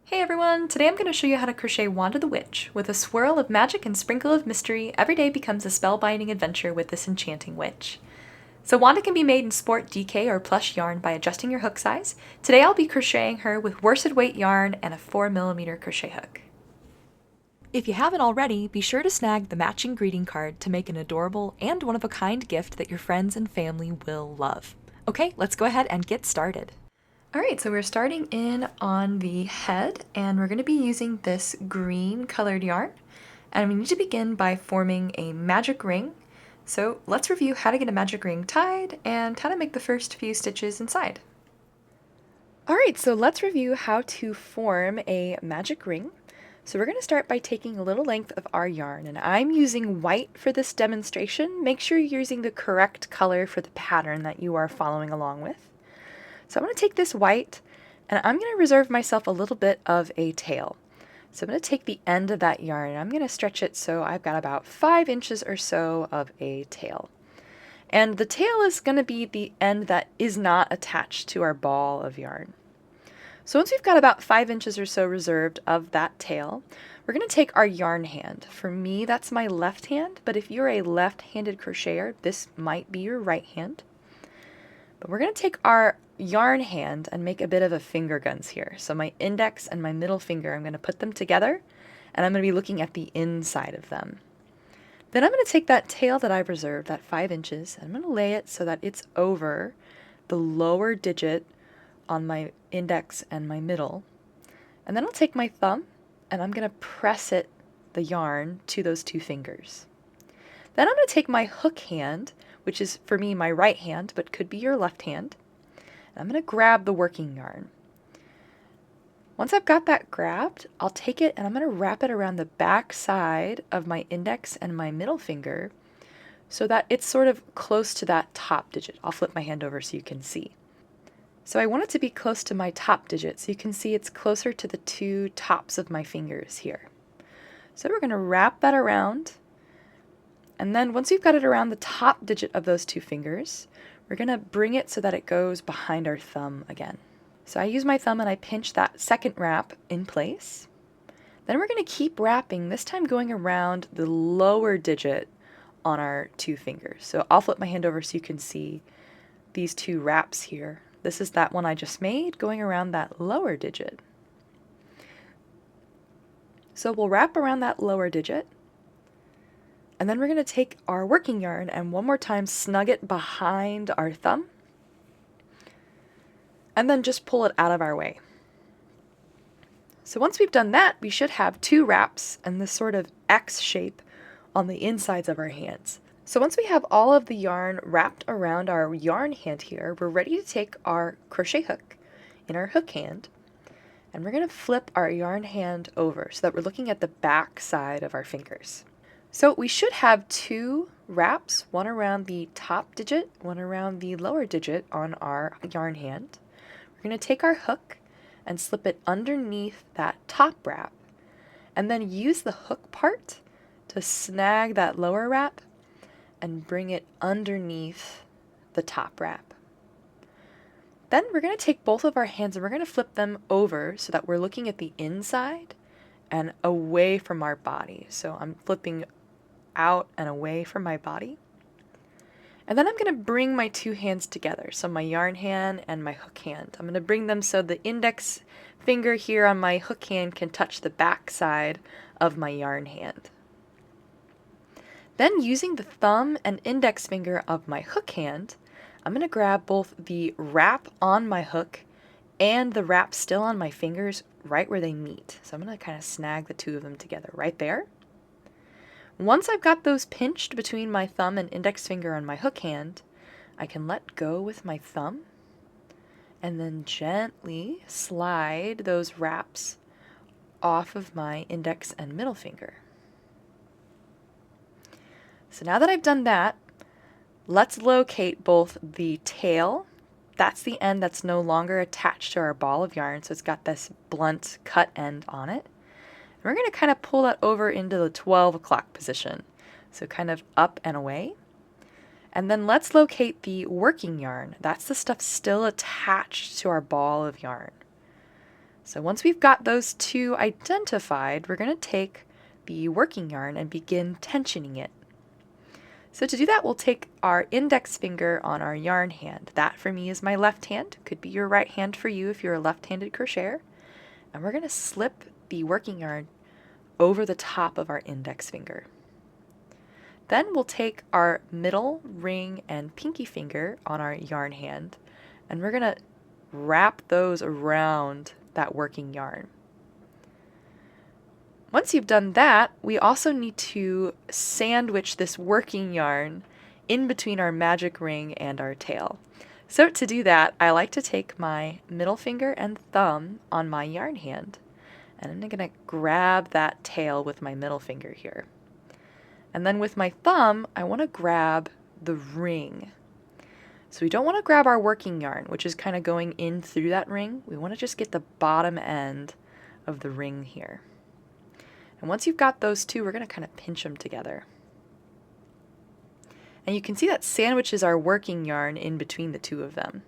Hey everyone! Today I'm going to show you how to crochet Wanda the Witch. With a swirl of magic and sprinkle of mystery, every day becomes a spellbinding adventure with this enchanting witch. So Wanda can be made in sport DK or plush yarn by adjusting your hook size. Today I'll be crocheting her with worsted weight yarn and a 4mm crochet hook. If you haven't already, be sure to snag the matching greeting card to make an adorable and one-of-a-kind gift that your friends and family will love. Okay, let's go ahead and get started. Alright, so we're starting in on the head, and we're going to be using this green colored yarn. And we need to begin by forming a magic ring. So let's review how to get a magic ring tied and how to make the first few stitches inside. Alright, so let's review how to form a magic ring. So we're going to start by taking a little length of our yarn, and I'm using white for this demonstration. Make sure you're using the correct color for the pattern that you are following along with. So I'm going to take this white and I'm going to reserve myself a little bit of a tail. So I'm going to take the end of that yarn and I'm going to stretch it so I've got about 5 inches or so of a tail. And the tail is going to be the end that is not attached to our ball of yarn. So once we've got about 5 inches or so reserved of that tail, we're going to take our yarn hand. For me, that's my left hand, but if you're a left-handed crocheter, this might be your right hand. But we're going to take our yarn hand and make a bit of a finger guns here. So my index and my middle finger, I'm going to put them together and I'm going to be looking at the inside of them. Then I'm going to take that tail that I've reserved, that 5 inches, and I'm going to lay it so that it's over the lower digit on my index and my middle. And then I'll take my thumb and I'm going to press the yarn to those 2 fingers. Then I'm going to take my hook hand, which is for me my right hand, but could be your left hand. And I'm going to grab the working yarn. Once I've got that grabbed, I'll take it and I'm going to wrap it around the back side of my index and my middle finger so that it's sort of close to that top digit. I'll flip my hand over so you can see. So I want it to be close to my top digit, so you can see it's closer to the 2 tops of my fingers here. So we're going to wrap that around. And then once we've got it around the top digit of those 2 fingers, we're going to bring it so that it goes behind our thumb again. So I use my thumb and I pinch that second wrap in place. Then we're going to keep wrapping, this time going around the lower digit on our 2 fingers. So I'll flip my hand over so you can see these 2 wraps here. This is that one I just made going around that lower digit. So we'll wrap around that lower digit. And then we're going to take our working yarn and one more time snug it behind our thumb. And then just pull it out of our way. So once we've done that, we should have 2 wraps and this sort of X shape on the insides of our hands. So once we have all of the yarn wrapped around our yarn hand here, we're ready to take our crochet hook in our hook hand. And we're going to flip our yarn hand over so that we're looking at the back side of our fingers. So we should have 2 wraps, one around the top digit, one around the lower digit on our yarn hand. We're going to take our hook and slip it underneath that top wrap, and then use the hook part to snag that lower wrap and bring it underneath the top wrap. Then we're going to take both of our hands and we're going to flip them over so that we're looking at the inside and away from our body. So I'm flipping out and away from my body. And then I'm going to bring my 2 hands together, so my yarn hand and my hook hand. I'm going to bring them so the index finger here on my hook hand can touch the back side of my yarn hand. Then using the thumb and index finger of my hook hand, I'm going to grab both the wrap on my hook and the wrap still on my fingers right where they meet. So I'm going to kind of snag the 2 of them together right there. Once I've got those pinched between my thumb and index finger on my hook hand, I can let go with my thumb and then gently slide those wraps off of my index and middle finger. So now that I've done that, let's locate both the tail, that's the end that's no longer attached to our ball of yarn, so it's got this blunt cut end on it. We're going to kind of pull that over into the 12 o'clock position, so kind of up and away. And then let's locate the working yarn. That's the stuff still attached to our ball of yarn. So once we've got those two identified, we're going to take the working yarn and begin tensioning it. So to do that, we'll take our index finger on our yarn hand. That for me is my left hand. Could be your right hand for you if you're a left-handed crocheter. And we're going to slip the working yarn over the top of our index finger. Then we'll take our middle, ring, and pinky finger on our yarn hand, and we're going to wrap those around that working yarn. Once you've done that, we also need to sandwich this working yarn in between our magic ring and our tail. So to do that, I like to take my middle finger and thumb on my yarn hand, and I'm going to grab that tail with my middle finger here. And then with my thumb, I want to grab the ring. So we don't want to grab our working yarn, which is kind of going in through that ring. We want to just get the bottom end of the ring here. And once you've got those two, we're going to kind of pinch them together. And you can see that sandwiches our working yarn in between the two of them.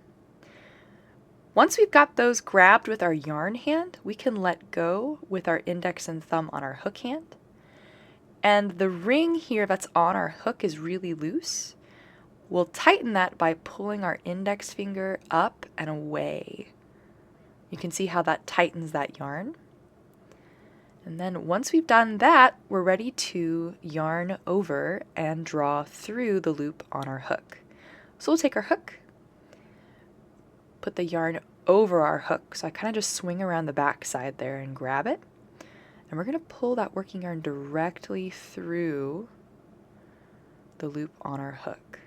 Once we've got those grabbed with our yarn hand, we can let go with our index and thumb on our hook hand. And the ring here that's on our hook is really loose. We'll tighten that by pulling our index finger up and away. You can see how that tightens that yarn. And then once we've done that, we're ready to yarn over and draw through the loop on our hook. So we'll take our hook, put the yarn over our hook. So I kind of just swing around the back side there and grab it. And we're going to pull that working yarn directly through the loop on our hook.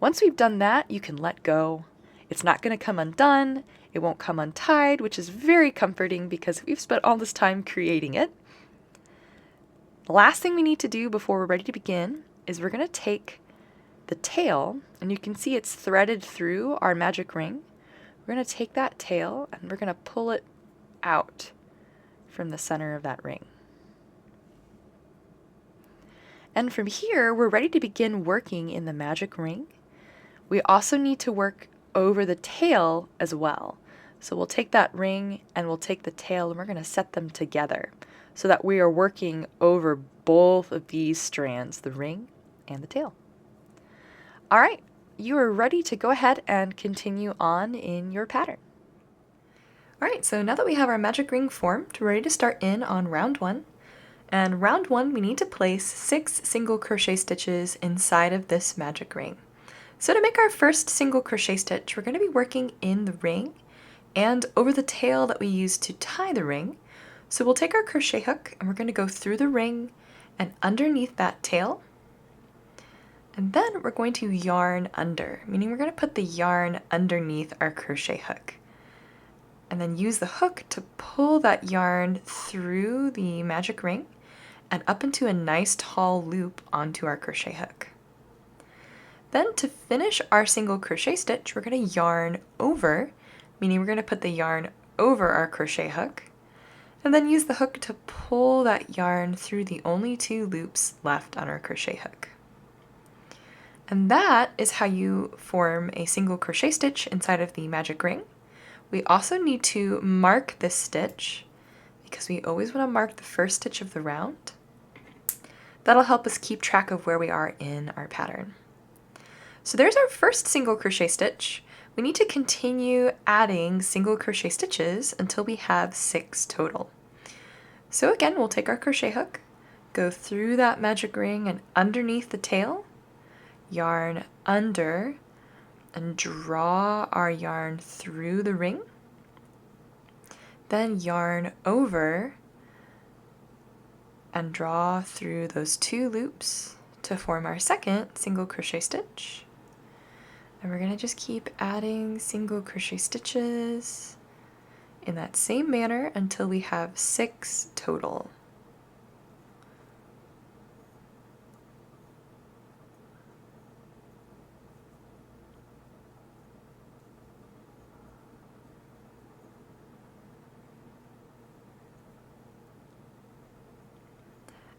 Once we've done that, you can let go. It's not going to come undone. It won't come untied, which is very comforting because we've spent all this time creating it. The last thing we need to do before we're ready to begin is we're going to take the tail, and you can see it's threaded through our magic ring. We're going to take that tail and we're going to pull it out from the center of that ring. And from here, we're ready to begin working in the magic ring. We also need to work over the tail as well. So we'll take that ring and we'll take the tail and we're going to set them together so that we are working over both of these strands, the ring and the tail. All right, you are ready to go ahead and continue on in your pattern. All right, so now that we have our magic ring formed, we're ready to start in on round 1. And round 1, we need to place 6 single crochet stitches inside of this magic ring. So to make our first single crochet stitch, we're going to be working in the ring and over the tail that we use to tie the ring. So we'll take our crochet hook and we're going to go through the ring and underneath that tail. And then we're going to yarn under, meaning we're going to put the yarn underneath our crochet hook. And then use the hook to pull that yarn through the magic ring and up into a nice tall loop onto our crochet hook. Then to finish our single crochet stitch, we're going to yarn over, meaning we're going to put the yarn over our crochet hook, and then use the hook to pull that yarn through the only 2 loops left on our crochet hook. And that is how you form a single crochet stitch inside of the magic ring. We also need to mark this stitch because we always want to mark the first stitch of the round. That'll help us keep track of where we are in our pattern. So there's our first single crochet stitch. We need to continue adding single crochet stitches until we have 6 total. So again, we'll take our crochet hook, go through that magic ring and underneath the tail, yarn under, and draw our yarn through the ring. Then yarn over and draw through those 2 loops to form our second single crochet stitch. And we're going to just keep adding single crochet stitches in that same manner until we have 6 total.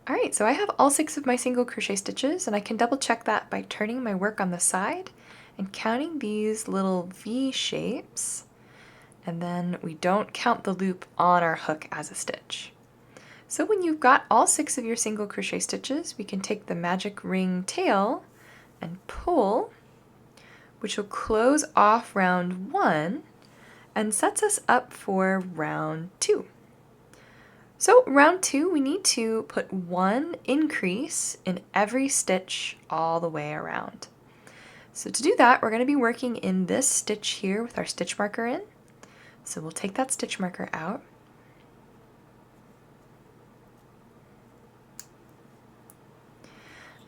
Alright, so I have all 6 of my single crochet stitches, and I can double check that by turning my work on the side and counting these little V shapes. and then we don't count the loop on our hook as a stitch. So when you've got all 6 of your single crochet stitches, we can take the magic ring tail and pull, which will close off round 1 and sets us up for round 2. So round 2, we need to put 1 increase in every stitch all the way around. So to do that, we're going to be working in this stitch here with our stitch marker in. So we'll take that stitch marker out.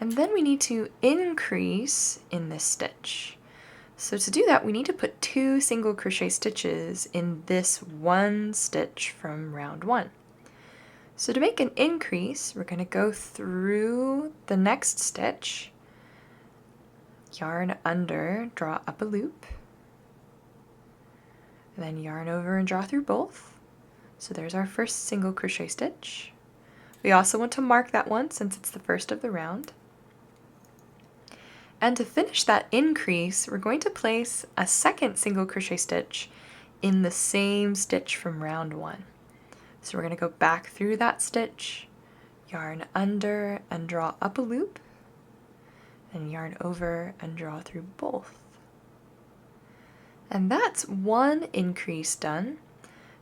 And then we need to increase in this stitch. So to do that, we need to put 2 single crochet stitches in this one stitch from round 1. So to make an increase, we're going to go through the next stitch, yarn under, draw up a loop, and then yarn over and draw through both. So there's our first single crochet stitch. We also want to mark that one since it's the first of the round. And to finish that increase, we're going to place a second single crochet stitch in the same stitch from round 1. So we're going to go back through that stitch, yarn under and draw up a loop, and yarn over and draw through both. And that's 1 increase done.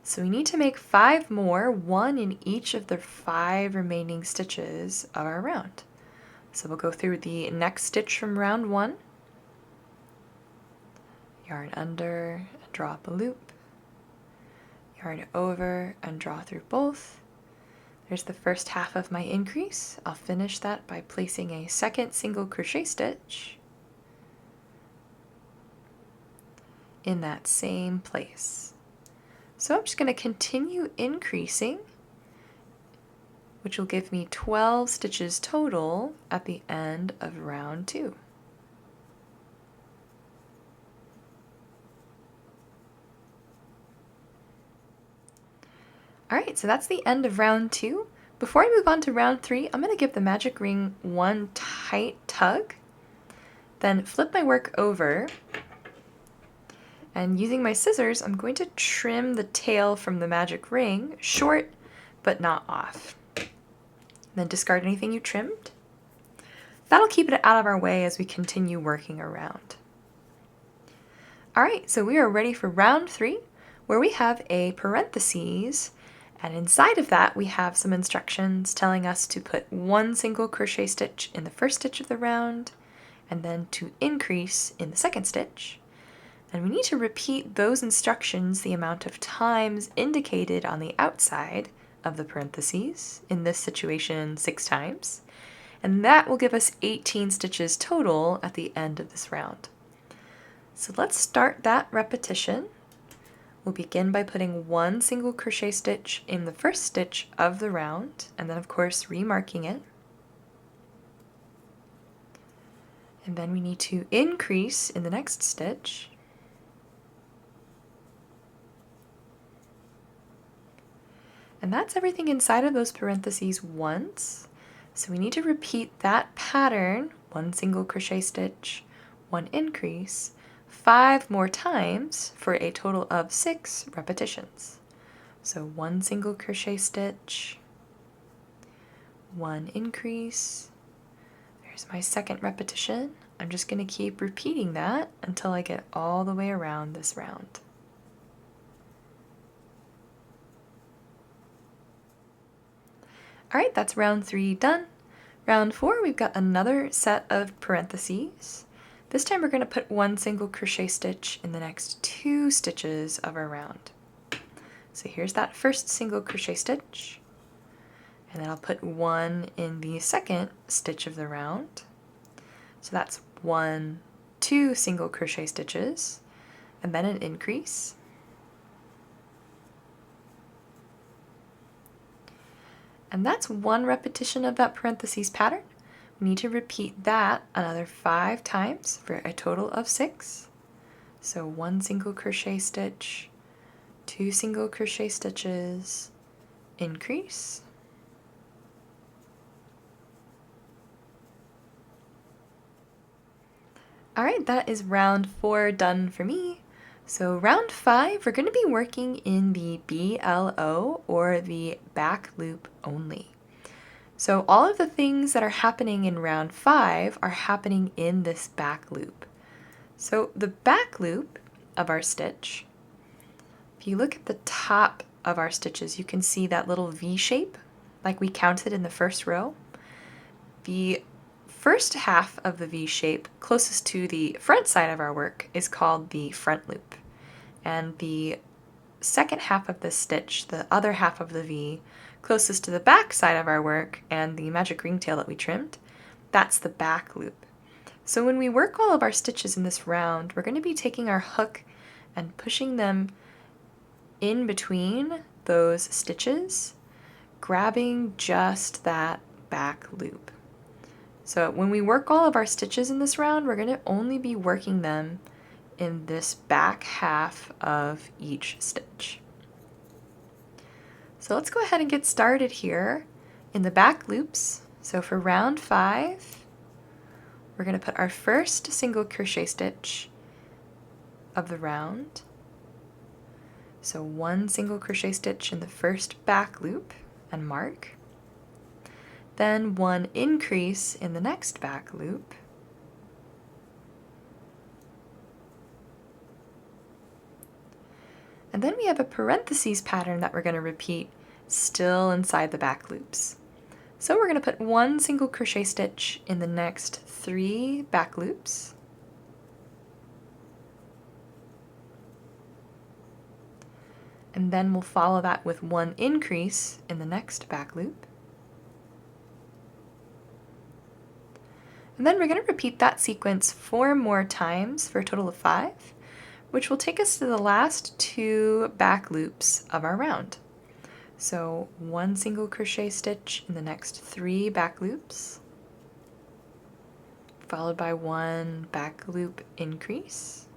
So we need to make 5 more, 1 in each of the 5 remaining stitches of our round. So we'll go through the next stitch from round 1, yarn under and draw up a loop, yarn over and draw through both. There's the first half of my increase. I'll finish that by placing a second single crochet stitch in that same place. So I'm just going to continue increasing, which will give me 12 stitches total at the end of round 2. Alright, so that's the end of round 2. Before I move on to round 3, I'm going to give the magic ring one tight tug, then flip my work over, and using my scissors, I'm going to trim the tail from the magic ring, short but not off. Then discard anything you trimmed. That'll keep it out of our way as we continue working around. Alright, so we are ready for round 3, where we have a parentheses, and inside of that we have some instructions telling us to put 1 single crochet stitch in the first stitch of the round, and then to increase in the second stitch. And we need to repeat those instructions the amount of times indicated on the outside of the parentheses, in this situation 6 times, and that will give us 18 stitches total at the end of this round. So let's start that repetition. We'll begin by putting 1 single crochet stitch in the first stitch of the round, and then of course remarking it. And then we need to increase in the next stitch. And that's everything inside of those parentheses once. So we need to repeat that pattern, 1 single crochet stitch, 1 increase, 5 more times for a total of 6 repetitions. So 1 single crochet stitch, 1 increase. There's my second repetition. I'm just going to keep repeating that until I get all the way around this round. Alright, that's round 3 done. Round 4, we've got another set of parentheses. This time we're going to put 1 single crochet stitch in the next 2 stitches of our round. So here's that first single crochet stitch, and then I'll put 1 in the second stitch of the round. So that's 1, 2 single crochet stitches, and then an increase. And that's 1 repetition of that parentheses pattern. We need to repeat that another 5 times for a total of 6. So 1 single crochet stitch, 2 single crochet stitches, increase. Alright, that is round 4 done for me. So round 5, we're going to be working in the BLO, or the back loop only. So all of the things that are happening in round 5 are happening in this back loop. So the back loop of our stitch, if you look at the top of our stitches, you can see that little V shape like we counted in the first row. The first half of the V shape closest to the front side of our work is called the front loop. And the second half of the stitch, the other half of the V, closest to the back side of our work and the magic ringtail that we trimmed, that's the back loop. So when we work all of our stitches in this round, we're going to be taking our hook and pushing them in between those stitches, grabbing just that back loop. So when we work all of our stitches in this round, we're going to only be working them in this back half of each stitch. So let's go ahead and get started here in the back loops. So for round 5, we're going to put our first single crochet stitch of the round. So 1 single crochet stitch in the first back loop and mark. Then 1 increase in the next back loop. And then we have a parentheses pattern that we're going to repeat still inside the back loops. So we're going to put 1 single crochet stitch in the next 3 back loops. And then we'll follow that with 1 increase in the next back loop. And then we're going to repeat that sequence 4 more times for a total of 5, which will take us to the last 2 back loops of our round. So 1 single crochet stitch in the next 3 back loops, followed by 1 back loop increase.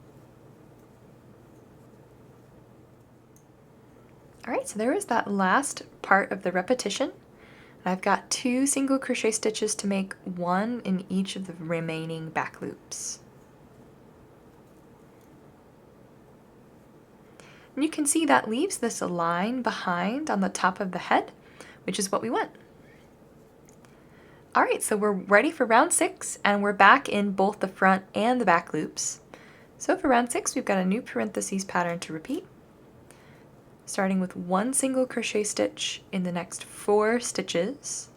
Alright, so there is that last part of the repetition. I've got 2 single crochet stitches to make 1 in each of the remaining back loops. And you can see that leaves this line behind on the top of the head, which is what we want. Alright, so we're ready for round 6, and we're back in both the front and the back loops. So for round 6, we've got a new parentheses pattern to repeat, starting with 1 single crochet stitch in the next 4 stitches.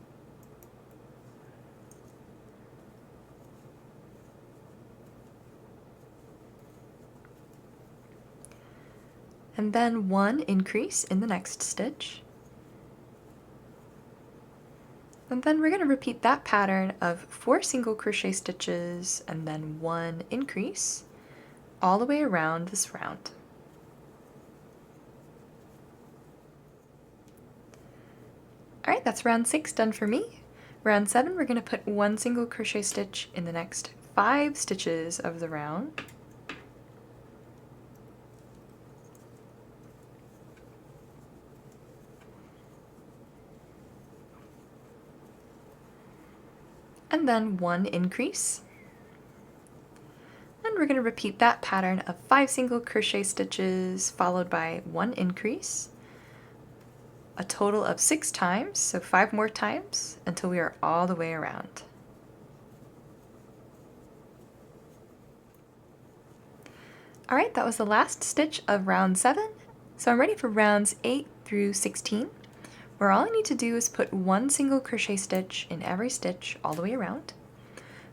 And then 1 increase in the next stitch. And then we're going to repeat that pattern of 4 single crochet stitches and then 1 increase all the way around this round. Alright, that's round 6 done for me. Round 7, we're going to put 1 single crochet stitch in the next 5 stitches of the round. And then 1 increase. And we're going to repeat that pattern of 5 single crochet stitches followed by 1 increase, a total of 6 times, so 5 more times until we are all the way around. Alright, that was the last stitch of round 7, so I'm ready for rounds 8 through 16. Where all I need to do is put 1 single crochet stitch in every stitch all the way around.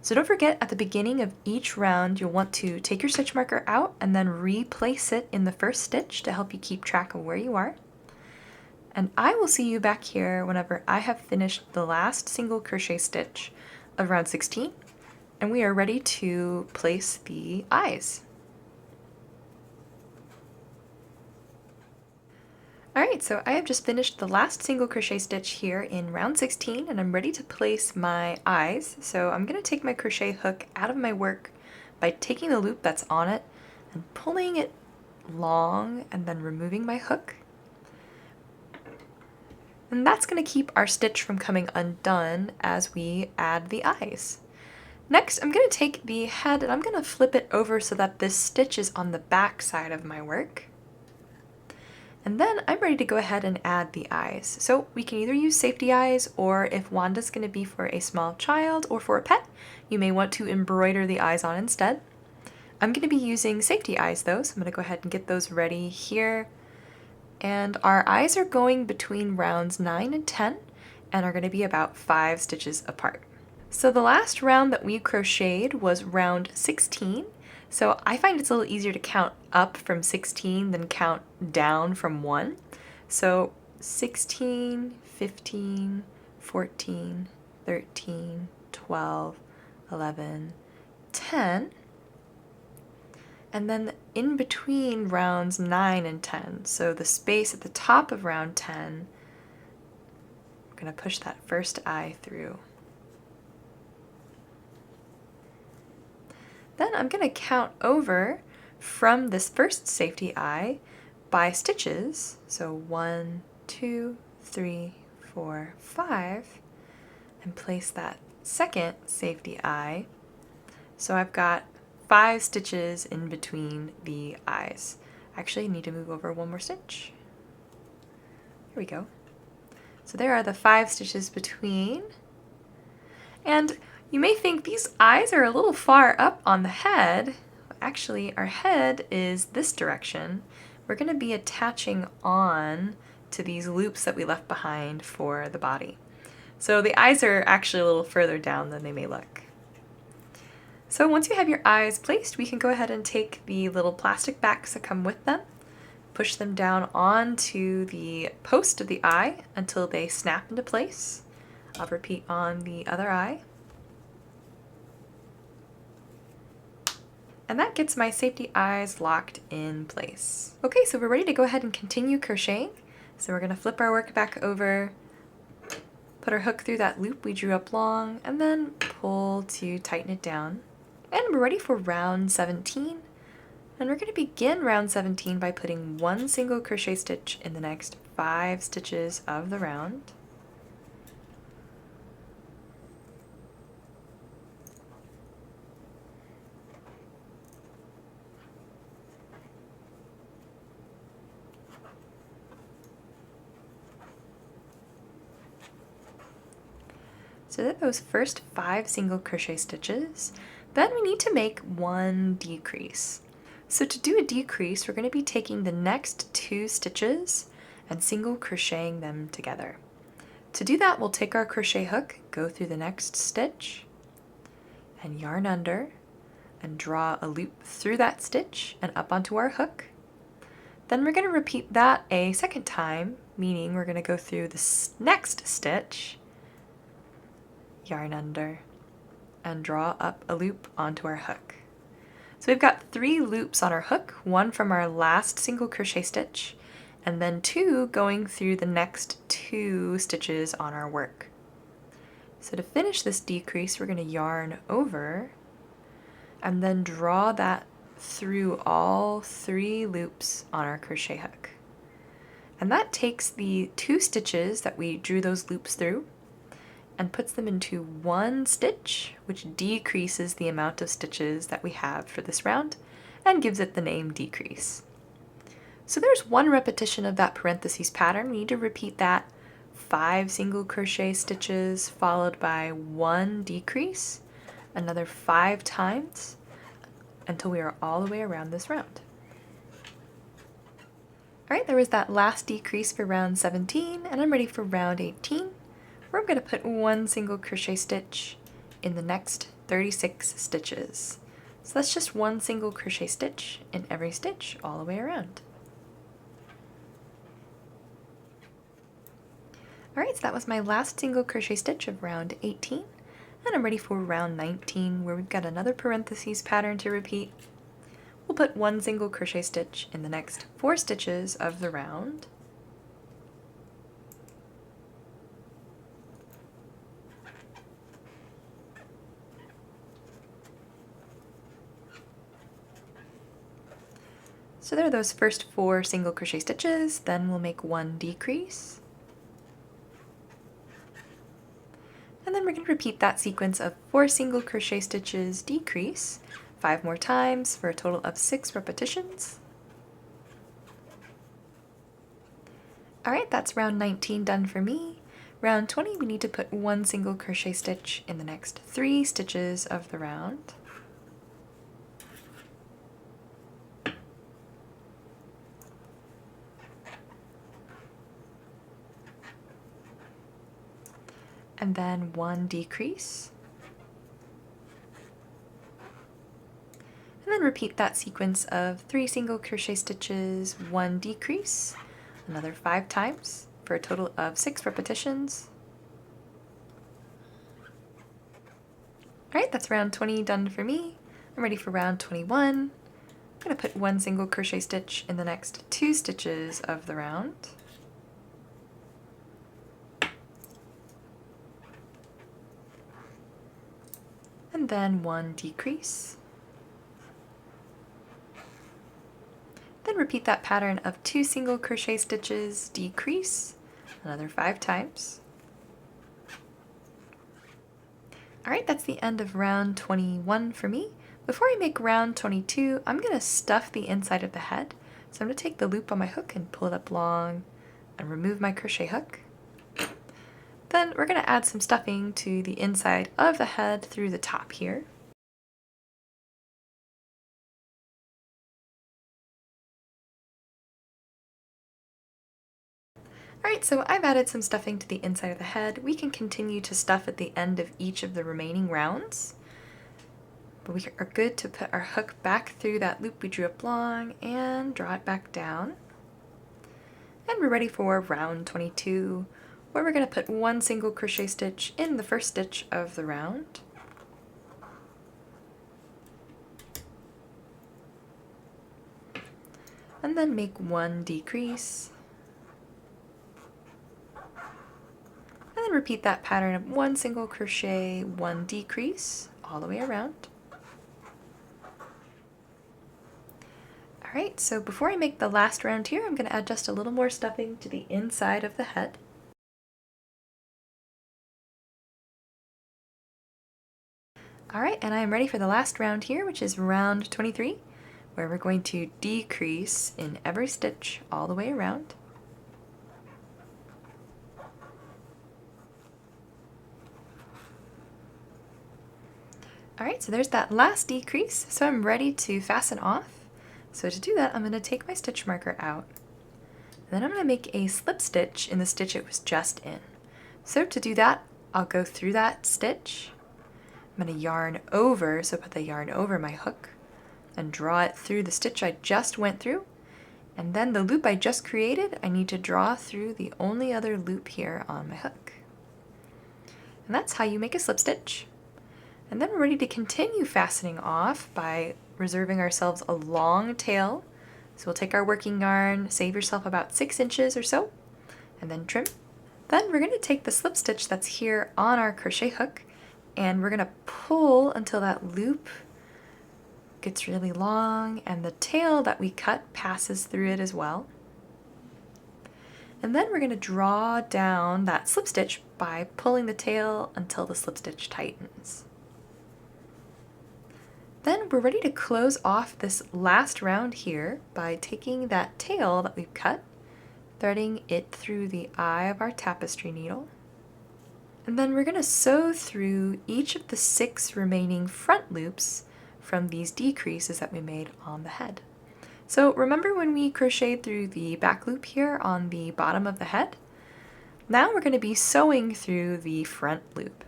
So don't forget, at the beginning of each round you'll want to take your stitch marker out and then replace it in the first stitch to help you keep track of where you are. And I will see you back here whenever I have finished the last single crochet stitch of round 16 and we are ready to place the eyes. Alright, so I have just finished the last single crochet stitch here in round 16 and I'm ready to place my eyes. So I'm going to take my crochet hook out of my work by taking the loop that's on it and pulling it long and then removing my hook. And that's going to keep our stitch from coming undone as we add the eyes. Next, I'm going to take the head and I'm going to flip it over so that this stitch is on the back side of my work. And then I'm ready to go ahead and add the eyes. So we can either use safety eyes, or if Wanda's going to be for a small child or for a pet, you may want to embroider the eyes on instead. I'm going to be using safety eyes though, so I'm going to go ahead and get those ready here. And our eyes are going between rounds 9 and 10 and are going to be about 5 stitches apart. So the last round that we crocheted was round 16. So I find it's a little easier to count up from 16 than count down from 1. So 16, 15, 14, 13, 12, 11, 10. And then in between rounds 9 and 10, so the space at the top of round 10, I'm going to push that first eye through. Then I'm going to count over from this first safety eye by stitches. So 1, 2, 3, 4, 5, and place that second safety eye. So I've got 5 stitches in between the eyes. Actually, I need to move over one more stitch. Here we go. So there are the 5 stitches between. And you may think these eyes are a little far up on the head. Actually, our head is this direction. We're going to be attaching on to these loops that we left behind for the body. So the eyes are actually a little further down than they may look. So once you have your eyes placed, we can go ahead and take the little plastic backs that come with them, push them down onto the post of the eye until they snap into place. I'll repeat on the other eye. And that gets my safety eyes locked in place. Okay, so we're ready to go ahead and continue crocheting. So we're going to flip our work back over, put our hook through that loop we drew up long, and then pull to tighten it down. And we're ready for round 17. And we're going to begin round 17 by putting 1 single crochet stitch in the next 5 stitches of the round. So that those first 5 single crochet stitches, then we need to make 1 decrease. So to do a decrease, we're going to be taking the next 2 stitches and single crocheting them together. To do that, we'll take our crochet hook, go through the next stitch, and yarn under, and draw a loop through that stitch and up onto our hook. Then we're going to repeat that a second time, meaning we're going to go through the next stitch, yarn under, and draw up a loop onto our hook. So we've got 3 loops on our hook, 1 from our last single crochet stitch, and then 2 going through the next 2 stitches on our work. So to finish this decrease, we're going to yarn over and then draw that through all 3 loops on our crochet hook. And that takes the 2 stitches that we drew those loops through and puts them into 1 stitch, which decreases the amount of stitches that we have for this round and gives it the name decrease. So there's 1 repetition of that parentheses pattern. We need to repeat that 5 single crochet stitches followed by 1 decrease, another 5 times until we are all the way around this round. Alright, there was that last decrease for round 17, and I'm ready for round 18. Where I'm going to put 1 single crochet stitch in the next 36 stitches. So that's just 1 single crochet stitch in every stitch all the way around. Alright, so that was my last single crochet stitch of round 18, and I'm ready for round 19, where we've got another parentheses pattern to repeat. We'll put 1 single crochet stitch in the next 4 stitches of the round. So there are those first 4 single crochet stitches, then we'll make 1 decrease. And then we're we're going to repeat that sequence of 4 single crochet stitches, decrease, 5 more times for a total of 6 repetitions. Alright, that's round 19 done for me. Round 20, we need to put 1 single crochet stitch in the next 3 stitches of the round. And then 1 decrease. And then repeat that sequence of 3 single crochet stitches, 1 decrease, another 5 times for a total of 6 repetitions. Alright, that's round 20 done for me. I'm ready for round 21. I'm going to put 1 single crochet stitch in the next 2 stitches of the round. And then 1 decrease. Then repeat that pattern of 2 single crochet stitches, decrease, another 5 times. Alright, that's the end of round 21 for me. Before I make round 22, I'm going to stuff the inside of the head. So I'm going to take the loop on my hook and pull it up long and remove my crochet hook. Then we're going to add some stuffing to the inside of the head through the top here. Alright, so I've added some stuffing to the inside of the head. We can continue to stuff at the end of each of the remaining rounds. But we are good to put our hook back through that loop we drew up long and draw it back down. And we're ready for round 22, where we're going to put 1 single crochet stitch in the first stitch of the round. And then make 1 decrease. And then repeat that pattern of 1 single crochet, 1 decrease, all the way around. Alright, so before I make the last round here, I'm going to add just a little more stuffing to the inside of the head. Alright, and I am ready for the last round here, which is round 23, where we're going to decrease in every stitch all the way around. Alright, so there's that last decrease, so I'm ready to fasten off. So to do that, I'm going to take my stitch marker out. And then I'm going to make a slip stitch in the stitch it was just in. So to do that, I'll go through that stitch. I'm going to yarn over, so put the yarn over my hook, and draw it through the stitch I just went through. And then the loop I just created, I need to draw through the only other loop here on my hook. And that's how you make a slip stitch. And then we're ready to continue fastening off by reserving ourselves a long tail. So we'll take our working yarn, save yourself about 6 inches or so, and then trim. Then we're going to take the slip stitch that's here on our crochet hook, and we're going to pull until that loop gets really long and the tail that we cut passes through it as well. And then we're going to draw down that slip stitch by pulling the tail until the slip stitch tightens. Then we're ready to close off this last round here by taking that tail that we've cut, threading it through the eye of our tapestry needle. And then we're going to sew through each of the 6 remaining front loops from these decreases that we made on the head. So remember when we crocheted through the back loop here on the bottom of the head? Now we're going to be sewing through the front loop.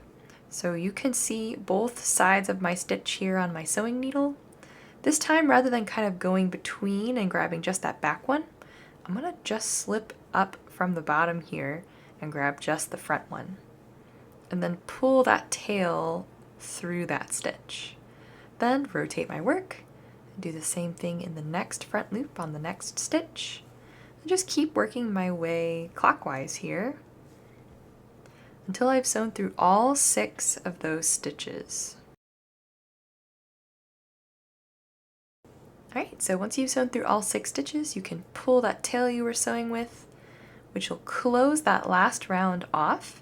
So you can see both sides of my stitch here on my sewing needle. This time, rather than kind of going between and grabbing just that back one, I'm going to just slip up from the bottom here and grab just the front one. And then pull that tail through that stitch. Then rotate my work and do the same thing in the next front loop on the next stitch. And just keep working my way clockwise here until I've sewn through all 6 of those stitches. Alright, so once you've sewn through all 6 stitches, you can pull that tail you were sewing with, which will close that last round off.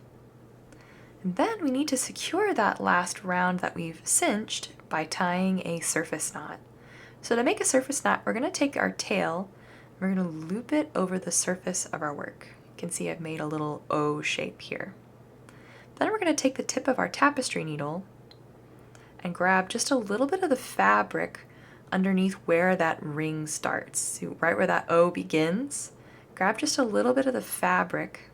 And then we need to secure that last round that we've cinched by tying a surface knot. So to make a surface knot, we're going to take our tail, we're going to loop it over the surface of our work. You can see I've made a little O shape here. Then we're going to take the tip of our tapestry needle and grab just a little bit of the fabric underneath where that ring starts. So right where that O begins, grab just a little bit of the fabric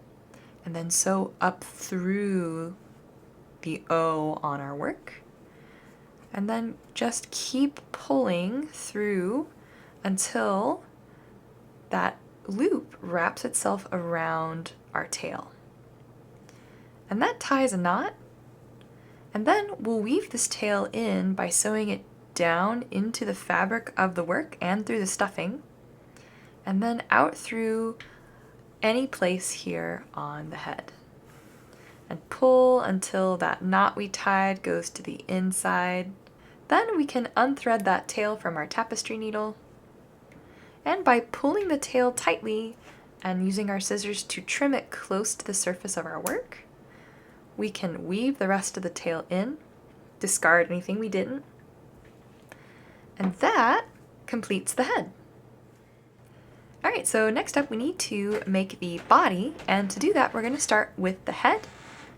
and then sew up through the O on our work. And then just keep pulling through until that loop wraps itself around our tail. And that ties a knot. And then we'll weave this tail in by sewing it down into the fabric of the work and through the stuffing, and then out through any place here on the head. And pull until that knot we tied goes to the inside. Then we can unthread that tail from our tapestry needle. And by pulling the tail tightly and using our scissors to trim it close to the surface of our work, we can weave the rest of the tail in, discard anything we didn't, and that completes the head. Alright, so next up we need to make the body, and to do that we're going to start with the head.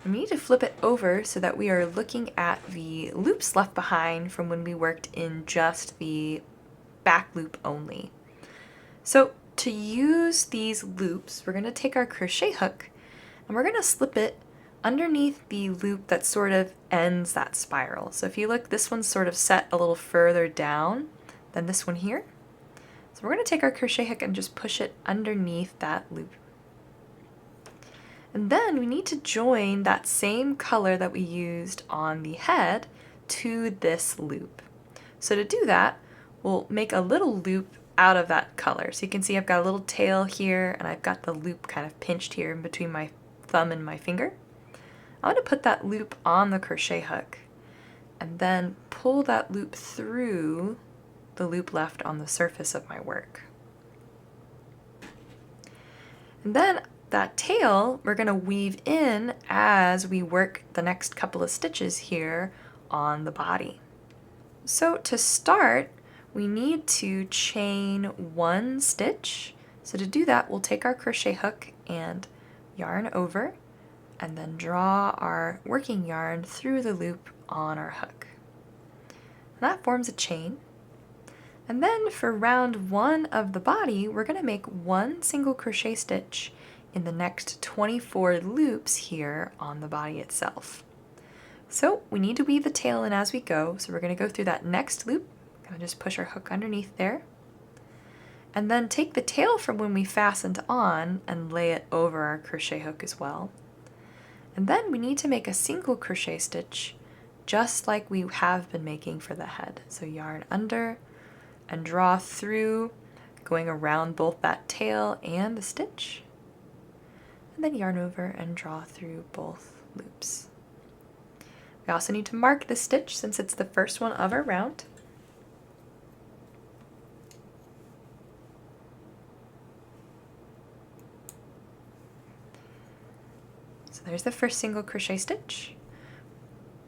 And we need to flip it over so that we are looking at the loops left behind from when we worked in just the back loop only. So to use these loops, we're going to take our crochet hook and we're going to slip it underneath the loop that sort of ends that spiral. So if you look, this one's sort of set a little further down than this one here. So we're going to take our crochet hook and just push it underneath that loop. And then we need to join that same color that we used on the head to this loop. So to do that, we'll make a little loop out of that color. So you can see I've got a little tail here and I've got the loop kind of pinched here in between my thumb and my finger. I'm going to put that loop on the crochet hook and then pull that loop through the loop left on the surface of my work. And then that tail we're going to weave in as we work the next couple of stitches here on the body. So to start, we need to chain one stitch. So to do that, we'll take our crochet hook and yarn over and then draw our working yarn through the loop on our hook. And that forms a chain. And then for round one of the body, we're going to make one single crochet stitch in the next 24 loops here on the body itself. So we need to weave the tail in as we go. So we're going to go through that next loop. I'm going to just push our hook underneath there. And then take the tail from when we fastened on and lay it over our crochet hook as well. And then we need to make a single crochet stitch just like we have been making for the head. So yarn under and draw through, going around both that tail and the stitch. And then yarn over and draw through both loops. We also need to mark the stitch since it's the first one of our round. So there's the first single crochet stitch.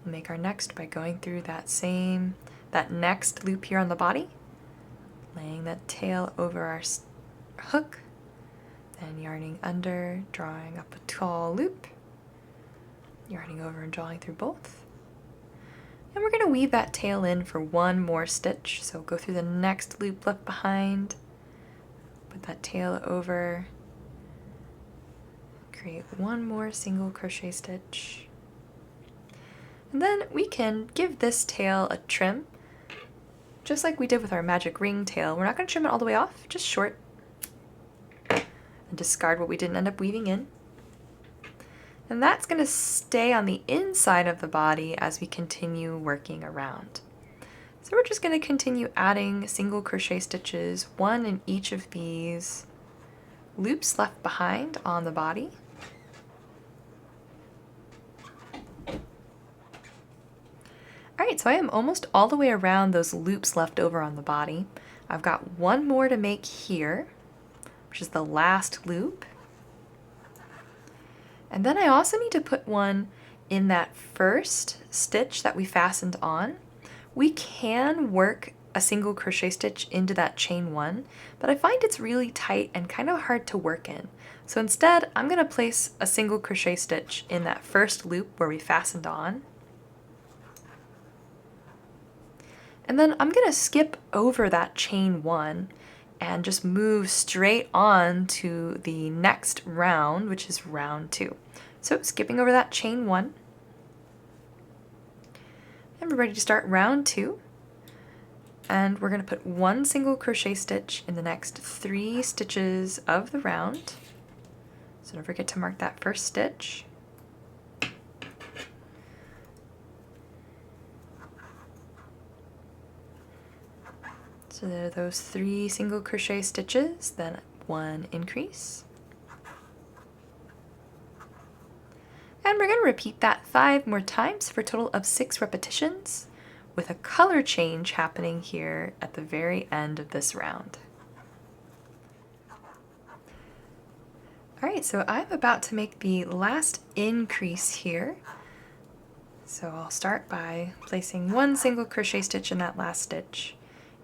We'll make our next by going through that next loop here on the body, laying that tail over our hook, then yarning under, drawing up a tall loop, yarning over and drawing through both. And we're going to weave that tail in for one more stitch. So go through the next loop left behind, put that tail over, create one more single crochet stitch. And then we can give this tail a trim, just like we did with our magic ring tail. We're not going to trim it all the way off, just short. And discard what we didn't end up weaving in. And that's going to stay on the inside of the body as we continue working around. So we're just going to continue adding single crochet stitches, one in each of these loops left behind on the body. Alright, so I am almost all the way around those loops left over on the body. I've got one more to make here, which is the last loop. And then I also need to put one in that first stitch that we fastened on, we can work a single crochet stitch into that chain 1, but I find it's really tight and kind of hard to work in. So instead, I'm going to place a single crochet stitch in that first loop where we fastened on. And then I'm going to skip over that chain 1 and just move straight on to the next round, which is round 2. So skipping over that chain 1. And we're ready to start round 2. And we're going to put 1 single crochet stitch in the next 3 stitches of the round. So don't forget to mark that first stitch. So there are those 3 single crochet stitches, then 1 increase. And we're going to repeat that 5 more times for a total of 6 repetitions, with a color change happening here at the very end of this round. Alright, so I'm about to make the last increase here. So I'll start by placing 1 single crochet stitch in that last stitch.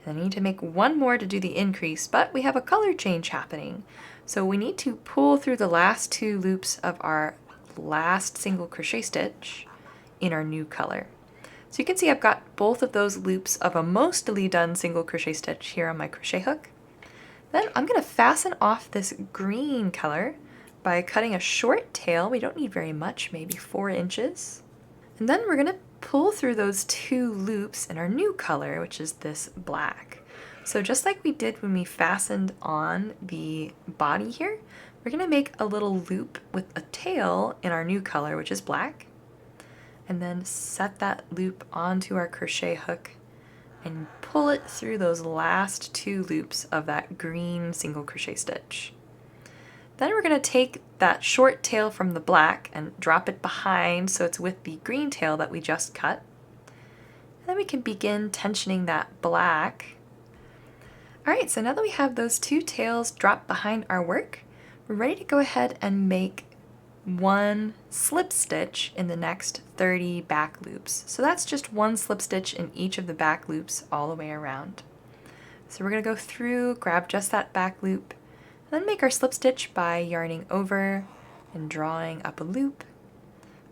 And I need to make 1 more to do the increase, but we have a color change happening. So we need to pull through the last 2 loops of our last single crochet stitch in our new color. So you can see I've got both of those loops of a mostly done single crochet stitch here on my crochet hook. Then I'm going to fasten off this green color by cutting a short tail. We don't need very much, maybe 4 inches. And then we're going to pull through those 2 loops in our new color, which is this black. So just like we did when we fastened on the body here, we're going to make a little loop with a tail in our new color, which is black, and then set that loop onto our crochet hook and pull it through those last 2 loops of that green single crochet stitch. Then we're going to take that short tail from the black and drop it behind so it's with the green tail that we just cut. And then we can begin tensioning that black. Alright, so now that we have those 2 tails dropped behind our work, we're ready to go ahead and make 1 slip stitch in the next 30 back loops. So that's just 1 slip stitch in each of the back loops all the way around. So we're going to go through, grab just that back loop, and then make our slip stitch by yarning over and drawing up a loop,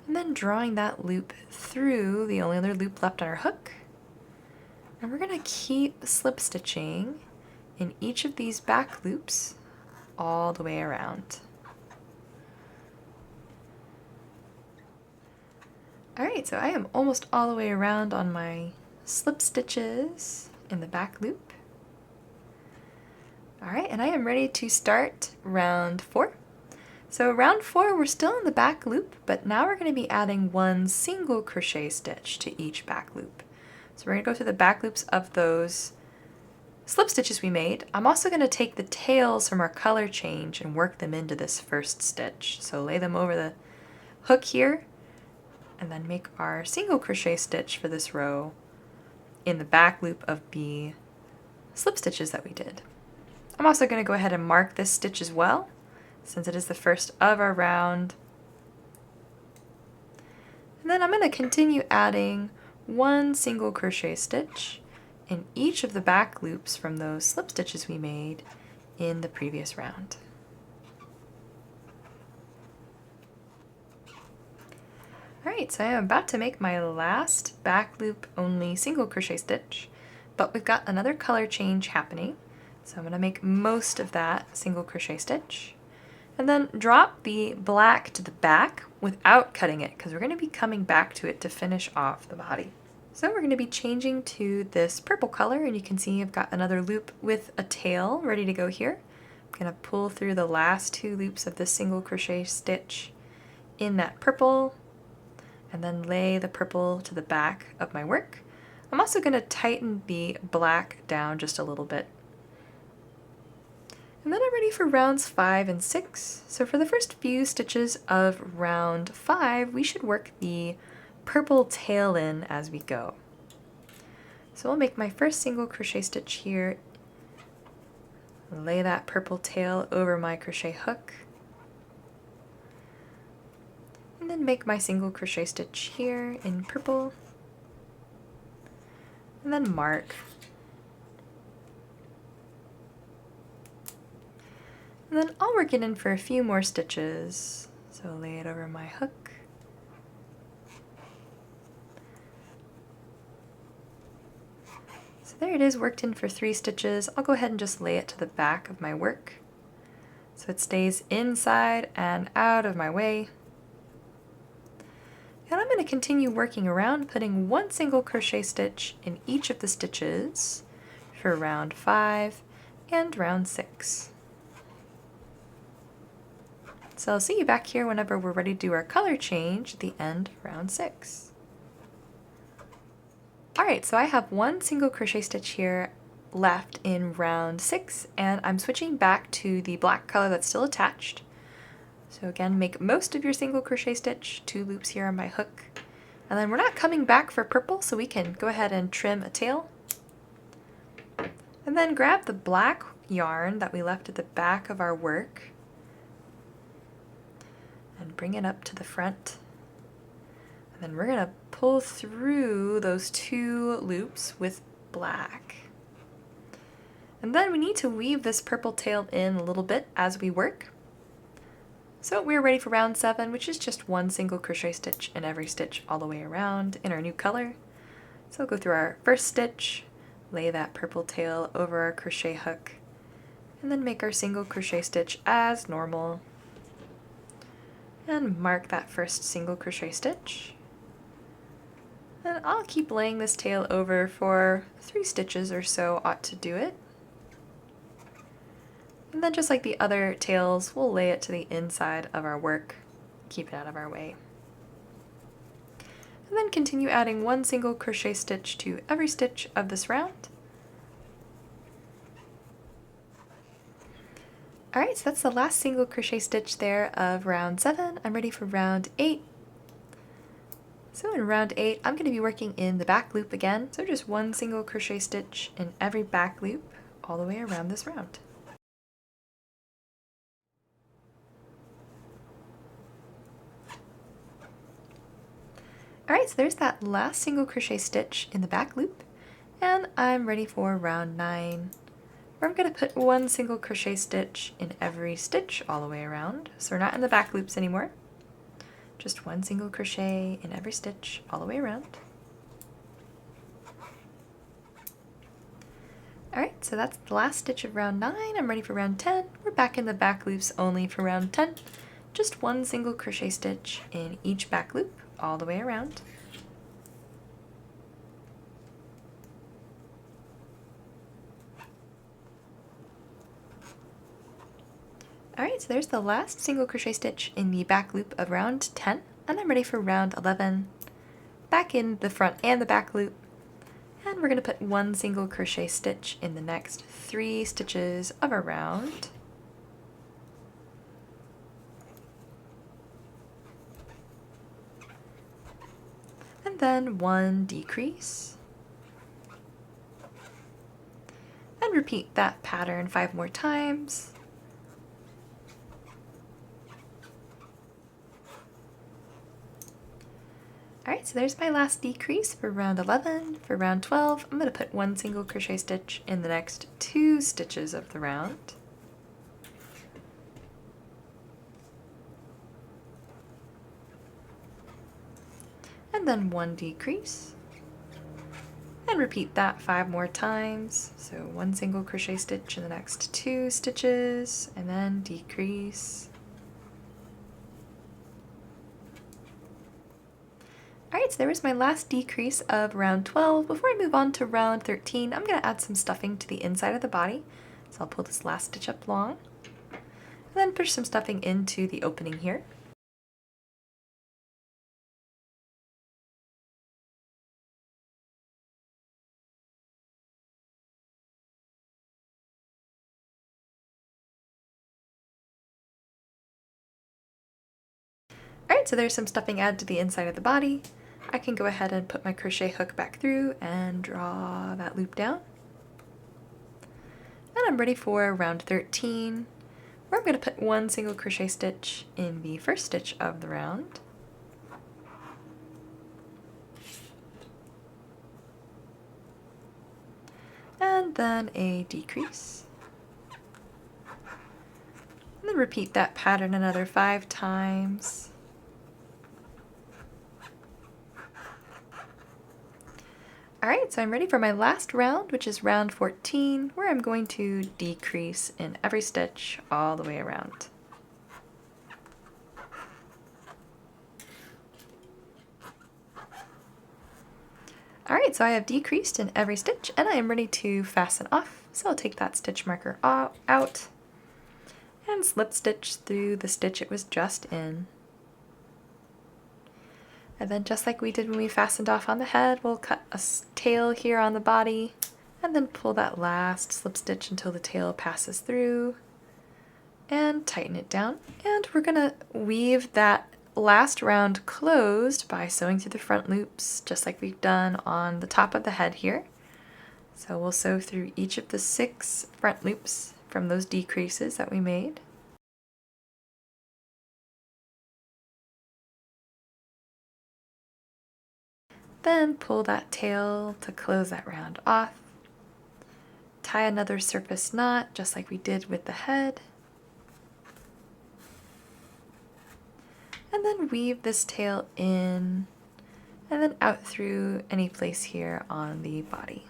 and then drawing that loop through the only other loop left on our hook. And we're going to keep slip stitching in each of these back loops all the way around. Alright, so I am almost all the way around on my slip stitches in the back loop. Alright, and I am ready to start round 4. So round 4, we're still in the back loop, but now we're going to be adding 1 single crochet stitch to each back loop. So we're going to go through the back loops of those slip stitches we made. I'm also going to take the tails from our color change and work them into this first stitch. So lay them over the hook here, and then make our single crochet stitch for this row in the back loop of the slip stitches that we did. I'm also going to go ahead and mark this stitch as well, since it is the first of our round. And then I'm going to continue adding 1 single crochet stitch in each of the back loops from those slip stitches we made in the previous round. Alright, so I am about to make my last back loop only single crochet stitch, but we've got another color change happening. So I'm going to make most of that single crochet stitch, and then drop the black to the back without cutting it, because we're going to be coming back to it to finish off the body. So we're going to be changing to this purple color, and you can see I've got another loop with a tail ready to go here. I'm going to pull through the last 2 loops of this single crochet stitch in that purple, and then lay the purple to the back of my work. I'm also going to tighten the black down just a little bit. And then I'm ready for rounds 5 and 6. So for the first few stitches of round 5, we should work the purple tail in as we go. So I'll make my first single crochet stitch here, lay that purple tail over my crochet hook, and then make my single crochet stitch here in purple, and then mark. And then I'll work it in for a few more stitches. So lay it over my hook. So there it is, worked in for 3 stitches. I'll go ahead and just lay it to the back of my work so it stays inside and out of my way. And I'm going to continue working around, putting 1 single crochet stitch in each of the stitches for round 5 and round 6. So I'll see you back here whenever we're ready to do our color change at the end of round 6. Alright, so I have 1 single crochet stitch here left in round 6, and I'm switching back to the black color that's still attached. So again, make most of your single crochet stitch, 2 loops here on my hook. And then we're not coming back for purple, so we can go ahead and trim a tail. And then grab the black yarn that we left at the back of our work and bring it up to the front. And then we're going to pull through those 2 loops with black. And then we need to weave this purple tail in a little bit as we work. So we're ready for round 7, which is just 1 single crochet stitch in every stitch all the way around in our new color. So we'll go through our first stitch, lay that purple tail over our crochet hook, and then make our single crochet stitch as normal. And mark that first single crochet stitch. And I'll keep laying this tail over for 3 stitches or so ought to do it. And then just like the other tails, we'll lay it to the inside of our work, keep it out of our way. And then continue adding 1 single crochet stitch to every stitch of this round. Alright, so that's the last single crochet stitch there of round 7. I'm ready for round 8. So in round 8, I'm going to be working in the back loop again, so just 1 single crochet stitch in every back loop all the way around this round. Alright, so there's that last single crochet stitch in the back loop, and I'm ready for round 9. Where I'm going to put 1 single crochet stitch in every stitch all the way around, so we're not in the back loops anymore. Just 1 single crochet in every stitch all the way around. Alright, so that's the last stitch of round 9. I'm ready for round 10. We're back in the back loops only for round 10. Just 1 single crochet stitch in each back loop all the way around. Alright, so there's the last single crochet stitch in the back loop of round 10, and I'm ready for round 11. Back in the front and the back loop, and we're going to put 1 single crochet stitch in the next 3 stitches of our round. And then 1 decrease. And repeat that pattern 5 more times. Alright, so there's my last decrease for round 11. For round 12, I'm going to put 1 single crochet stitch in the next 2 stitches of the round. And then 1 decrease. And repeat that 5 more times. So 1 single crochet stitch in the next 2 stitches, and then decrease. Alright, so there was my last decrease of round 12. Before I move on to round 13, I'm going to add some stuffing to the inside of the body. So I'll pull this last stitch up long, and then push some stuffing into the opening here. Alright, so there's some stuffing added to the inside of the body. I can go ahead and put my crochet hook back through and draw that loop down. And I'm ready for round 13, where I'm going to put 1 single crochet stitch in the first stitch of the round. and then a decrease. And then repeat that pattern another 5 times. Alright, so I'm ready for my last round, which is round 14, where I'm going to decrease in every stitch all the way around. Alright, so I have decreased in every stitch, and I am ready to fasten off. So I'll take that stitch marker out and slip stitch through the stitch it was just in. And then just like we did when we fastened off on the head, we'll cut a tail here on the body and then pull that last slip stitch until the tail passes through and tighten it down. And we're gonna weave that last round closed by sewing through the front loops, just like we've done on the top of the head here. So we'll sew through each of the 6 front loops from those decreases that we made. Then pull that tail to close that round off. Tie another surface knot, just like we did with the head. And then weave this tail in, and then out through any place here on the body.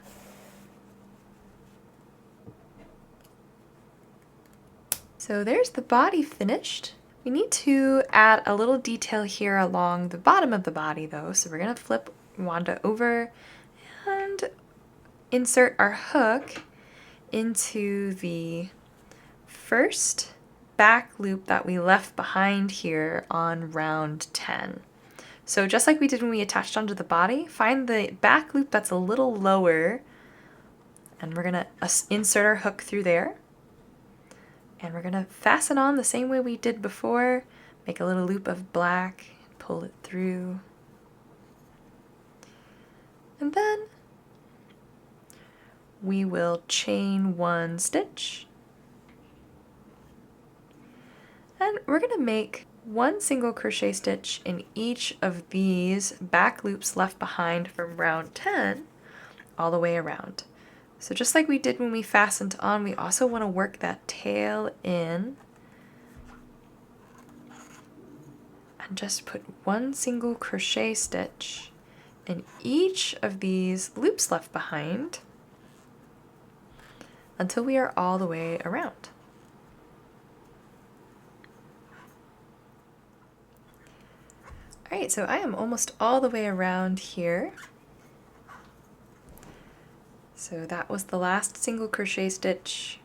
So there's the body finished. We need to add a little detail here along the bottom of the body though, so we're gonna flip Wanda over and insert our hook into the first back loop that we left behind here on round 10. So just like we did when we attached onto the body, find the back loop that's a little lower, and we're gonna insert our hook through there. And we're gonna fasten on the same way we did before, make a little loop of black, pull it through. And then we will chain 1 stitch. And we're gonna make 1 single crochet stitch in each of these back loops left behind from round 10 all the way around. So just like we did when we fastened on, we also want to work that tail in and just put 1 single crochet stitch in each of these loops left behind until we are all the way around. Alright, so I am almost all the way around here. So that was the last single crochet stitch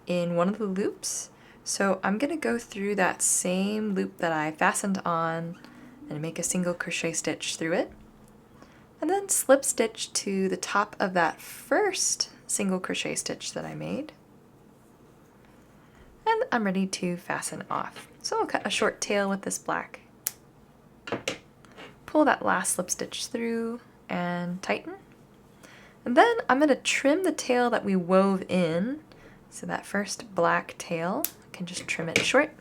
in one of the loops. So I'm going to go through that same loop that I fastened on and make a single crochet stitch through it. And then slip stitch to the top of that first single crochet stitch that I made. And I'm ready to fasten off. So I'll cut a short tail with this black. Pull that last slip stitch through and tighten. And then I'm going to trim the tail that we wove in. So that first black tail, I can just trim it short.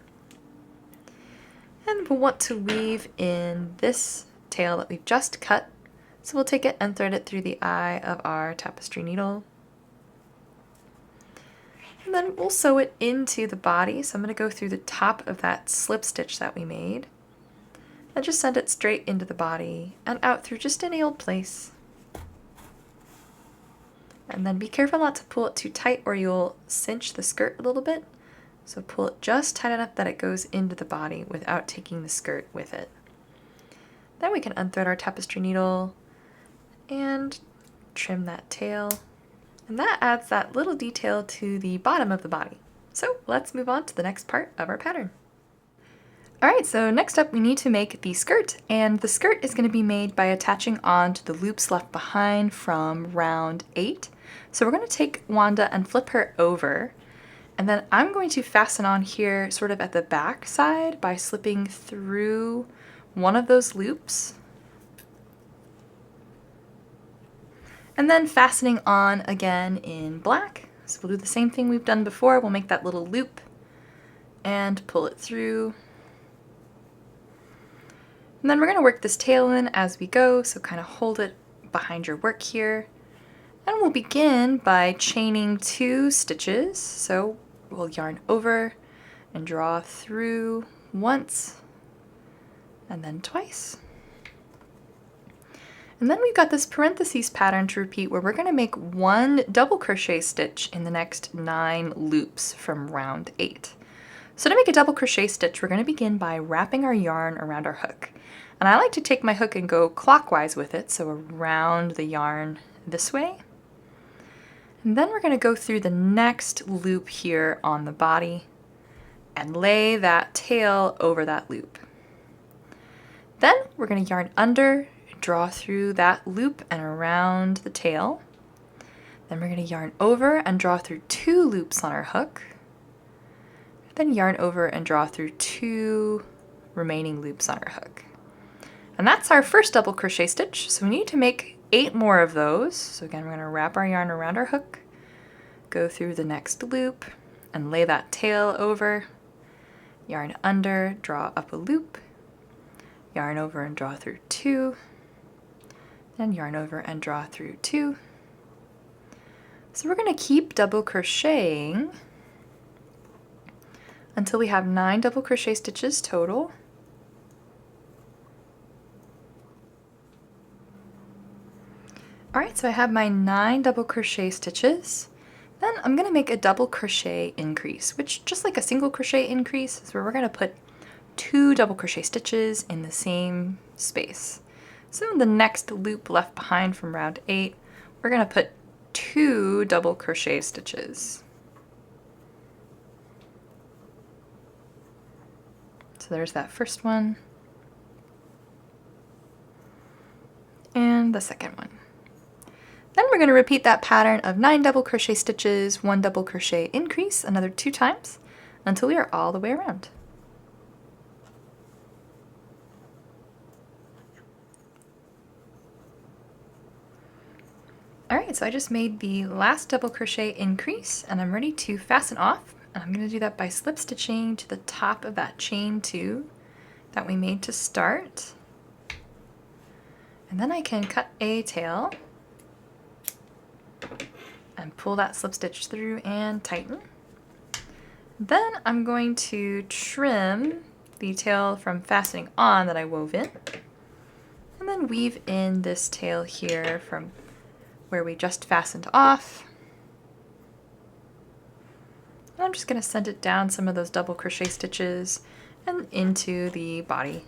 And we'll want to weave in this tail that we've just cut. So we'll take it and thread it through the eye of our tapestry needle. And then we'll sew it into the body. So I'm going to go through the top of that slip stitch that we made. And just send it straight into the body and out through just any old place. And then be careful not to pull it too tight or you'll cinch the skirt a little bit. So pull it just tight enough that it goes into the body without taking the skirt with it. Then we can unthread our tapestry needle and trim that tail. And that adds that little detail to the bottom of the body. So let's move on to the next part of our pattern. Alright, so next up we need to make the skirt, and the skirt is going to be made by attaching on to the loops left behind from round 8. So we're going to take Wanda and flip her over, and then I'm going to fasten on here sort of at the back side by slipping through one of those loops, and then fastening on again in black. So we'll do the same thing we've done before. We'll make that little loop and pull it through. And then we're going to work this tail in as we go, so kind of hold it behind your work here. And we'll begin by chaining 2 stitches. So we'll yarn over and draw through once and then twice. And then we've got this parentheses pattern to repeat where we're going to make 1 double crochet stitch in the next 9 loops from round 8. So to make a double crochet stitch, we're going to begin by wrapping our yarn around our hook. And I like to take my hook and go clockwise with it, so around the yarn this way. And then we're going to go through the next loop here on the body and lay that tail over that loop. Then we're going to yarn under, draw through that loop and around the tail. Then we're going to yarn over and draw through 2 loops on our hook. Then yarn over and draw through 2 remaining loops on our hook. And that's our first double crochet stitch, so we need to make 8 more of those. So again, we're going to wrap our yarn around our hook, go through the next loop, and lay that tail over, yarn under, draw up a loop, yarn over and draw through 2, then yarn over and draw through 2. So we're going to keep double crocheting until we have 9 double crochet stitches total. Alright, so I have my 9 double crochet stitches. Then I'm going to make a double crochet increase, which just like a single crochet increase is where we're going to put 2 double crochet stitches in the same space. So in the next loop left behind from round 8, we're going to put 2 double crochet stitches. So there's that first one and the second one. Then we're going to repeat that pattern of 9 double crochet stitches, 1 double crochet increase, another 2 times until we are all the way around. Alright, so I just made the last double crochet increase and I'm ready to fasten off. And I'm going to do that by slip stitching to the top of that chain 2 that we made to start. And then I can cut a tail and pull that slip stitch through and tighten. Then I'm going to trim the tail from fastening on that I wove in, and then weave in this tail here from where we just fastened off. And I'm just going to send it down some of those double crochet stitches and into the body.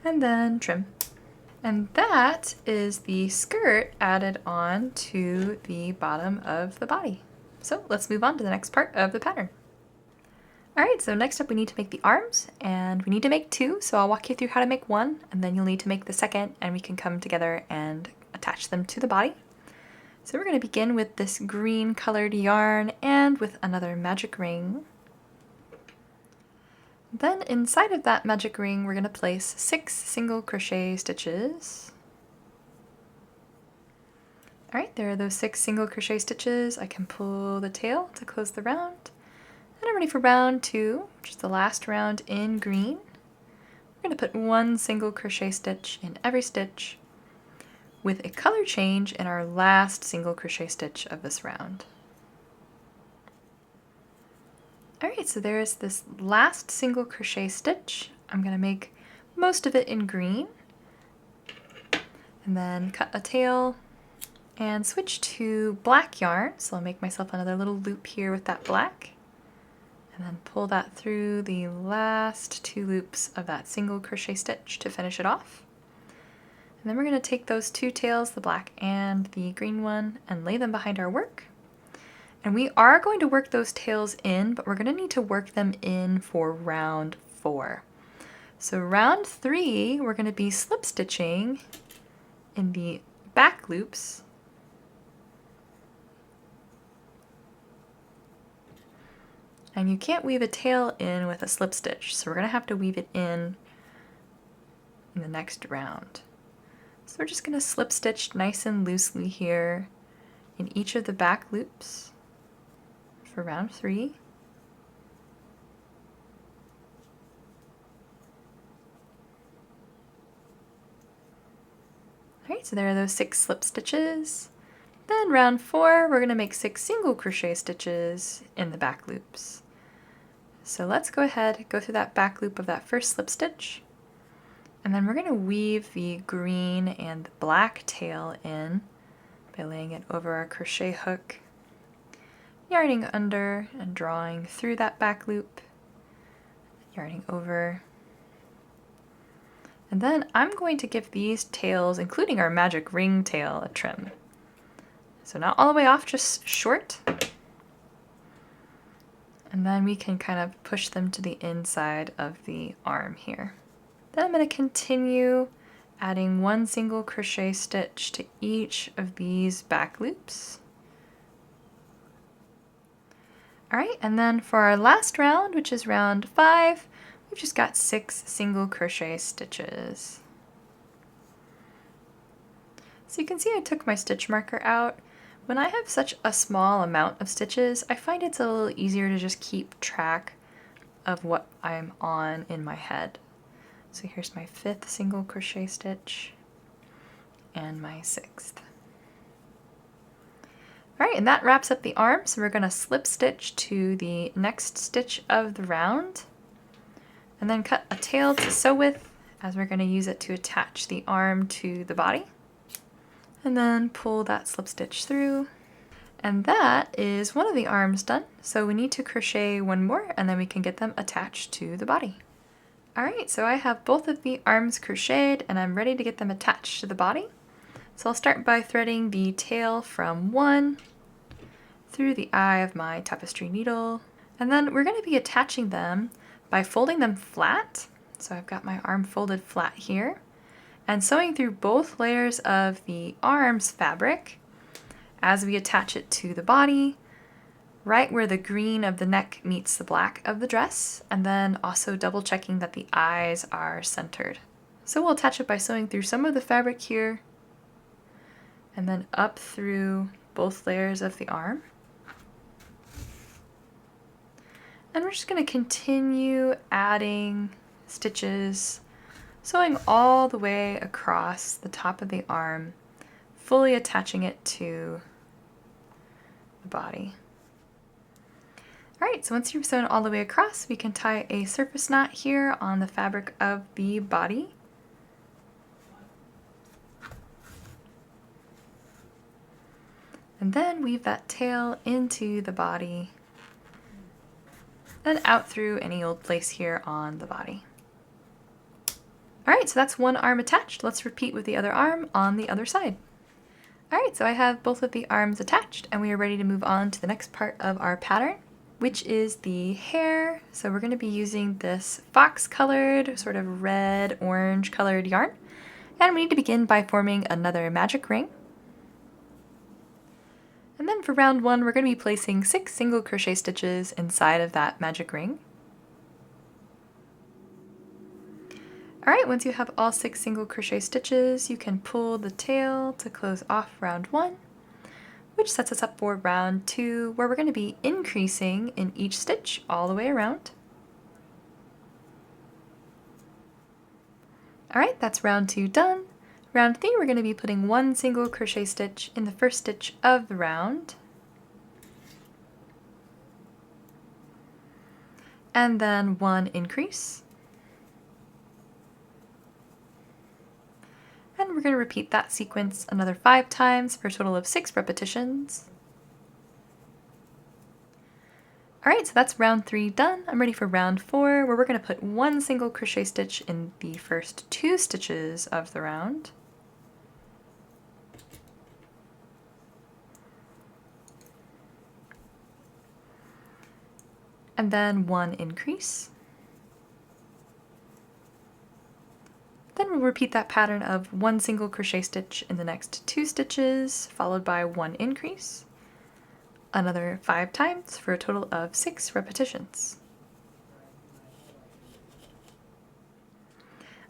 And then trim. And that is the skirt added on to the bottom of the body. So let's move on to the next part of the pattern. Alright, so next up we need to make the arms, and we need to make 2, so I'll walk you through how to make 1, and then you'll need to make the second, and we can come together and attach them to the body. So we're going to begin with this green colored yarn and with another magic ring. Then inside of that magic ring we're going to place 6 single crochet stitches. Alright, there are those 6 single crochet stitches. I can pull the tail to close the round. And I'm ready for round 2, which is the last round in green. We're going to put 1 single crochet stitch in every stitch with a color change in our last single crochet stitch of this round. Alright, so there's this last single crochet stitch. I'm going to make most of it in green, and then cut a tail and switch to black yarn. So I'll make myself another little loop here with that black, and then pull that through the last 2 loops of that single crochet stitch to finish it off. And then we're going to take those 2 tails, the black and the green one, and lay them behind our work. And we are going to work those tails in, but we're going to need to work them in for round 4. So round 3, we're going to be slip stitching in the back loops. And you can't weave a tail in with a slip stitch, so we're going to have to weave it in the next round. So we're just going to slip stitch nice and loosely here in each of the back loops for round 3. Alright, so there are those 6 slip stitches. Then round 4, we're going to make 6 single crochet stitches in the back loops. So let's go ahead, go through that back loop of that first slip stitch, and then we're going to weave the green and the black tail in by laying it over our crochet hook, yarning under and drawing through that back loop, yarning over. And then I'm going to give these tails, including our magic ring tail, a trim. So not all the way off, just short. And then we can kind of push them to the inside of the arm here. Then I'm going to continue adding 1 single crochet stitch to each of these back loops. Alright, and then for our last round, which is round 5, we've just got 6 single crochet stitches. So you can see I took my stitch marker out. When I have such a small amount of stitches, I find it's a little easier to just keep track of what I'm on in my head. So here's my 5th single crochet stitch and my 6th. Alright, and that wraps up the arm, so we're going to slip stitch to the next stitch of the round, and then cut a tail to sew with, as we're going to use it to attach the arm to the body. And then pull that slip stitch through. And that is one of the arms done. So we need to crochet 1 more and then we can get them attached to the body. Alright, so I have both of the arms crocheted and I'm ready to get them attached to the body. So I'll start by threading the tail from 1 through the eye of my tapestry needle. And then we're going to be attaching them by folding them flat. So I've got my arm folded flat here, and sewing through both layers of the arms fabric as we attach it to the body, right where the green of the neck meets the black of the dress, and then also double checking that the eyes are centered. So we'll attach it by sewing through some of the fabric here, and then up through both layers of the arm. And we're just going to continue adding stitches, sewing all the way across the top of the arm, fully attaching it to the body. Alright, so once you've sewn all the way across, we can tie a surface knot here on the fabric of the body. And then weave that tail into the body and out through any old place here on the body. Alright, so that's one arm attached. Let's repeat with the other arm on the other side. Alright, so I have both of the arms attached and we are ready to move on to the next part of our pattern, which is the hair. So we're going to be using this fox colored, sort of red orange colored yarn. And we need to begin by forming another magic ring. And then for round 1, we're going to be placing 6 single crochet stitches inside of that magic ring. Alright, once you have all 6 single crochet stitches, you can pull the tail to close off round 1, which sets us up for round 2, where we're going to be increasing in each stitch all the way around. Alright, that's round 2 done. Round 3, we're going to be putting 1 single crochet stitch in the first stitch of the round, and then 1 increase. And we're going to repeat that sequence another 5 times for a total of 6 repetitions. Alright, so that's round 3 done. I'm ready for round 4, where we're going to put 1 single crochet stitch in the first 2 stitches of the round. And then 1 increase. Then we'll repeat that pattern of 1 single crochet stitch in the next 2 stitches, followed by 1 increase. Another 5 times for a total of 6 repetitions.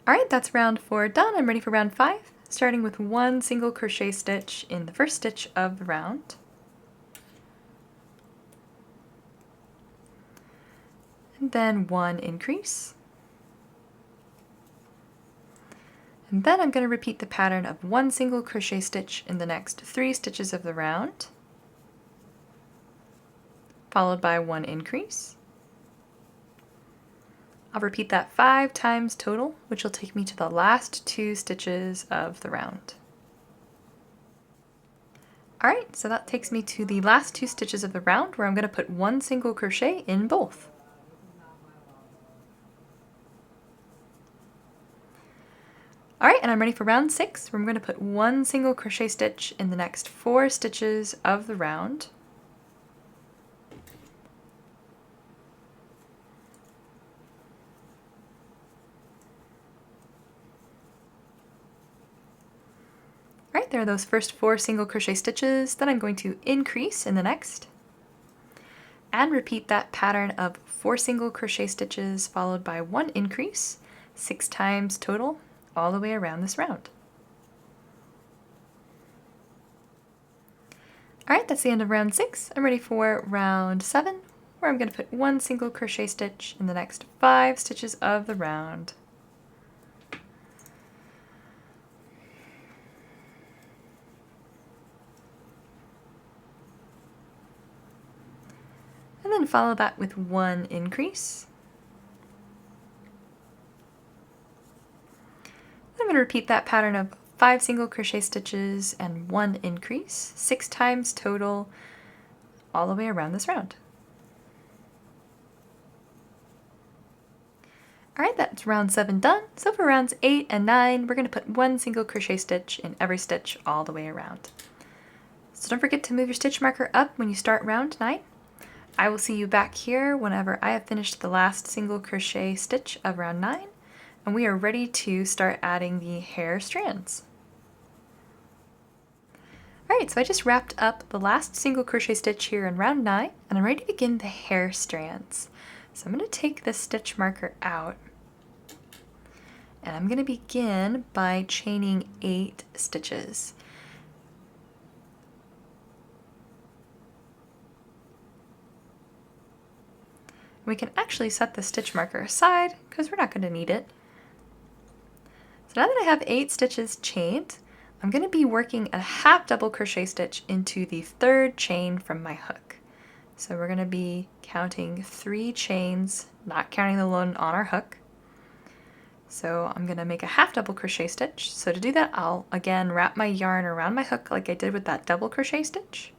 Alright, that's round 4 done. I'm ready for round 5, starting with 1 single crochet stitch in the first stitch of the round. And then 1 increase. And then I'm going to repeat the pattern of 1 single crochet stitch in the next 3 stitches of the round, followed by 1 increase. I'll repeat that 5 times total, which will take me to the last 2 stitches of the round. Alright, so that takes me to the last 2 stitches of the round where I'm going to put 1 single crochet in both. Alright, and I'm ready for round 6, where I'm going to put 1 single crochet stitch in the next 4 stitches of the round. Alright, there are those first 4 single crochet stitches. Then I'm going to increase in the next and repeat that pattern of 4 single crochet stitches followed by 1 increase, 6 times total, all the way around this round. Alright, that's the end of round 6. I'm ready for round 7, where I'm going to put 1 single crochet stitch in the next 5 stitches of the round. And then follow that with 1 increase. I'm going to repeat that pattern of 5 single crochet stitches and 1 increase, 6 times total, all the way around this round. Alright, that's round 7 done. So for rounds 8 and 9, we're going to put 1 single crochet stitch in every stitch all the way around. So don't forget to move your stitch marker up when you start round 9. I will see you back here whenever I have finished the last single crochet stitch of round 9, and we are ready to start adding the hair strands. Alright, so I just wrapped up the last single crochet stitch here in round 9, and I'm ready to begin the hair strands. So I'm going to take this stitch marker out, and I'm going to begin by chaining 8 stitches. We can actually set the stitch marker aside because we're not going to need it. So now that I have 8 stitches chained, I'm going to be working a half double crochet stitch into the 3rd chain from my hook. So we're going to be counting 3 chains, not counting the one on our hook. So I'm going to make a half double crochet stitch. So to do that, I'll again wrap my yarn around my hook like I did with that double crochet stitch.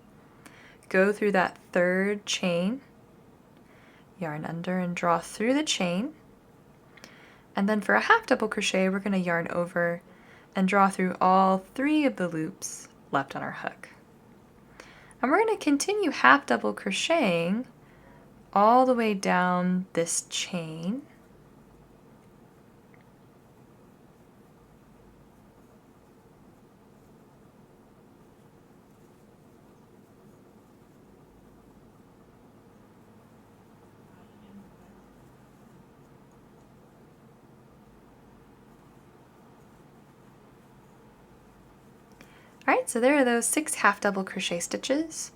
Go through that 3rd chain, yarn under and draw through the chain. And then for a half double crochet, we're going to yarn over and draw through all 3 of the loops left on our hook. And we're going to continue half double crocheting all the way down this chain. Alright, so there are those 6 half double crochet stitches.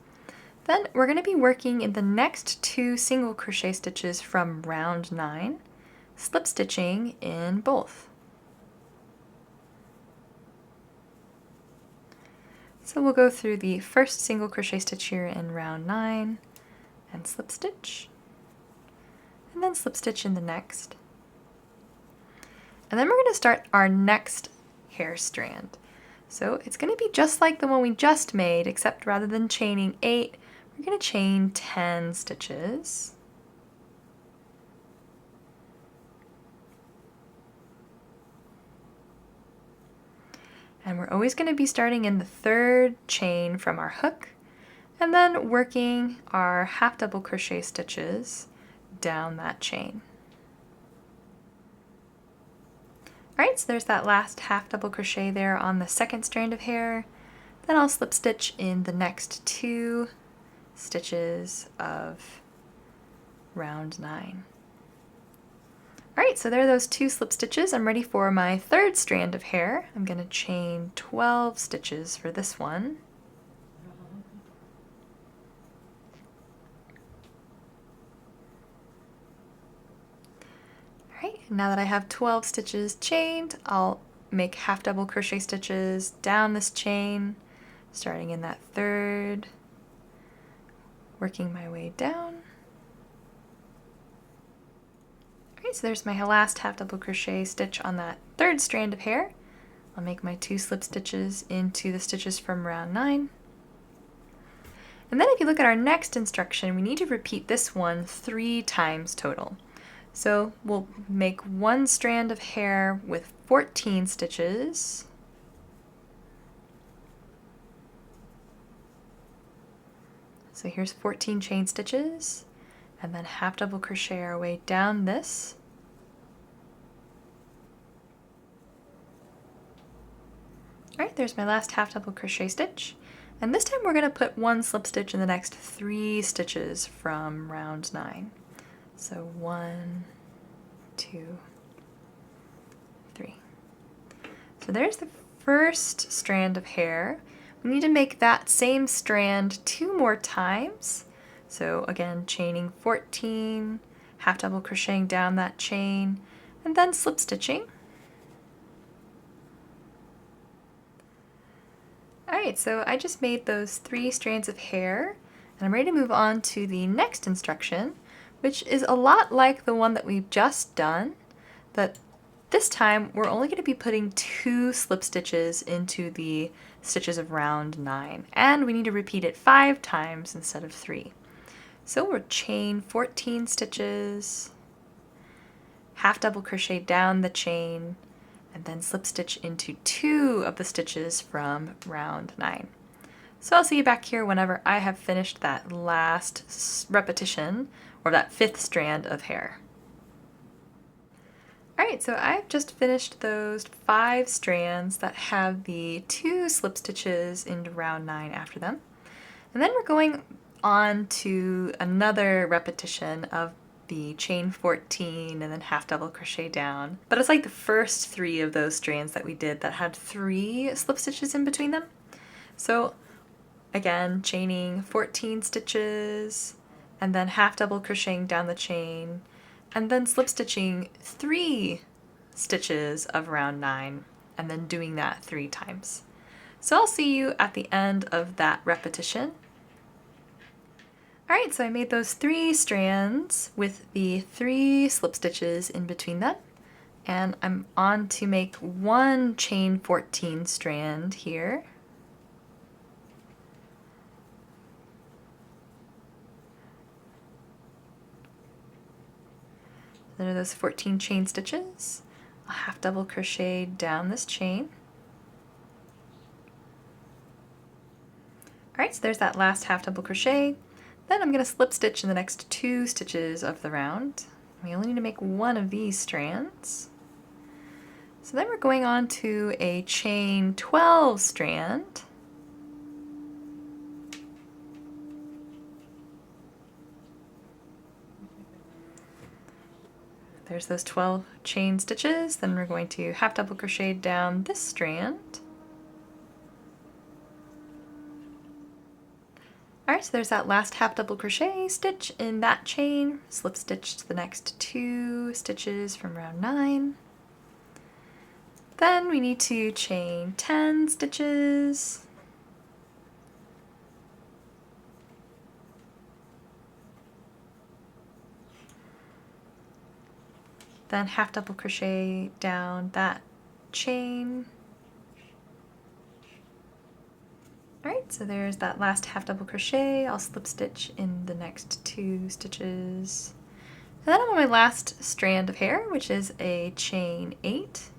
Then we're going to be working in the next 2 single crochet stitches from round 9, slip stitching in both. So we'll go through the first single crochet stitch here in round 9 and slip stitch, and then slip stitch in the next. And then we're going to start our next hair strand. So it's going to be just like the one we just made, except rather than chaining 8, we're going to chain 10 stitches. And we're always going to be starting in the 3rd chain from our hook, and then working our half double crochet stitches down that chain. Alright, so there's that last half double crochet there on the 2nd strand of hair. Then I'll slip stitch in the next 2 stitches of round 9. Alright, so there are those 2 slip stitches. I'm ready for my 3rd strand of hair. I'm going to chain 12 stitches for this one. Alright, now that I have 12 stitches chained, I'll make half double crochet stitches down this chain, starting in that third, working my way down. Alright, so there's my last half double crochet stitch on that third strand of hair. I'll make my 2 slip stitches into the stitches from round 9. And then if you look at our next instruction, we need to repeat this one 3 times total. So we'll make 1 strand of hair with 14 stitches. So here's 14 chain stitches, and then half double crochet our way down this. Alright, there's my last half double crochet stitch. And this time we're going to put 1 slip stitch in the next 3 stitches from round 9. So 1, 2, 3. So there's the first strand of hair. We need to make that same strand 2 more times. So again, chaining 14, half double crocheting down that chain, and then slip stitching. Alright, so I just made those 3 strands of hair, and I'm ready to move on to the next instruction, which is a lot like the one that we've just done, but this time we're only going to be putting 2 slip stitches into the stitches of round 9, and we need to repeat it 5 times instead of 3. So we'll chain 14 stitches, half double crochet down the chain, and then slip stitch into 2 of the stitches from round 9. So I'll see you back here whenever I have finished that last repetition, or that 5th strand of hair. Alright, so I've just finished those 5 strands that have the 2 slip stitches into round 9 after them. And then we're going on to another repetition of the chain 14 and then half double crochet down. But it's like the first 3 of those strands that we did that had 3 slip stitches in between them. So again, chaining 14 stitches and then half double crocheting down the chain and then slip stitching 3 stitches of round 9 and then doing that 3 times. So I'll see you at the end of that repetition. Alright, so I made those 3 strands with the 3 slip stitches in between them, and I'm on to make 1 chain 14 strand here. There are those 14 chain stitches. I'll half double crochet down this chain. Alright, so there's that last half double crochet. Then I'm going to slip stitch in the next 2 stitches of the round. We only need to make 1 of these strands. So then we're going on to a chain 12 strand. There's those 12 chain stitches. Then we're going to half double crochet down this strand. Alright, so there's that last half double crochet stitch in that chain, slip stitch to the next 2 stitches from round 9. Then we need to chain 10 stitches. Then half double crochet down that chain. Alright, so there's that last half double crochet. I'll slip stitch in the next 2 stitches. And then I'm on my last strand of hair, which is a chain 8.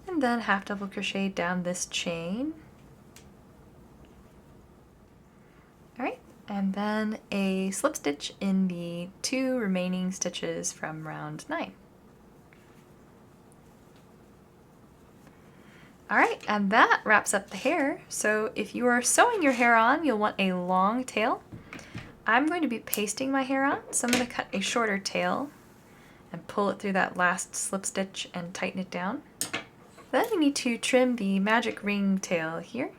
And then half double crochet down this chain. Alright, and then a slip stitch in the 2 remaining stitches from round 9. Alright, and that wraps up the hair. So if you are sewing your hair on, you'll want a long tail. I'm going to be pasting my hair on, so I'm going to cut a shorter tail and pull it through that last slip stitch and tighten it down. Then we need to trim the magic ring tail here.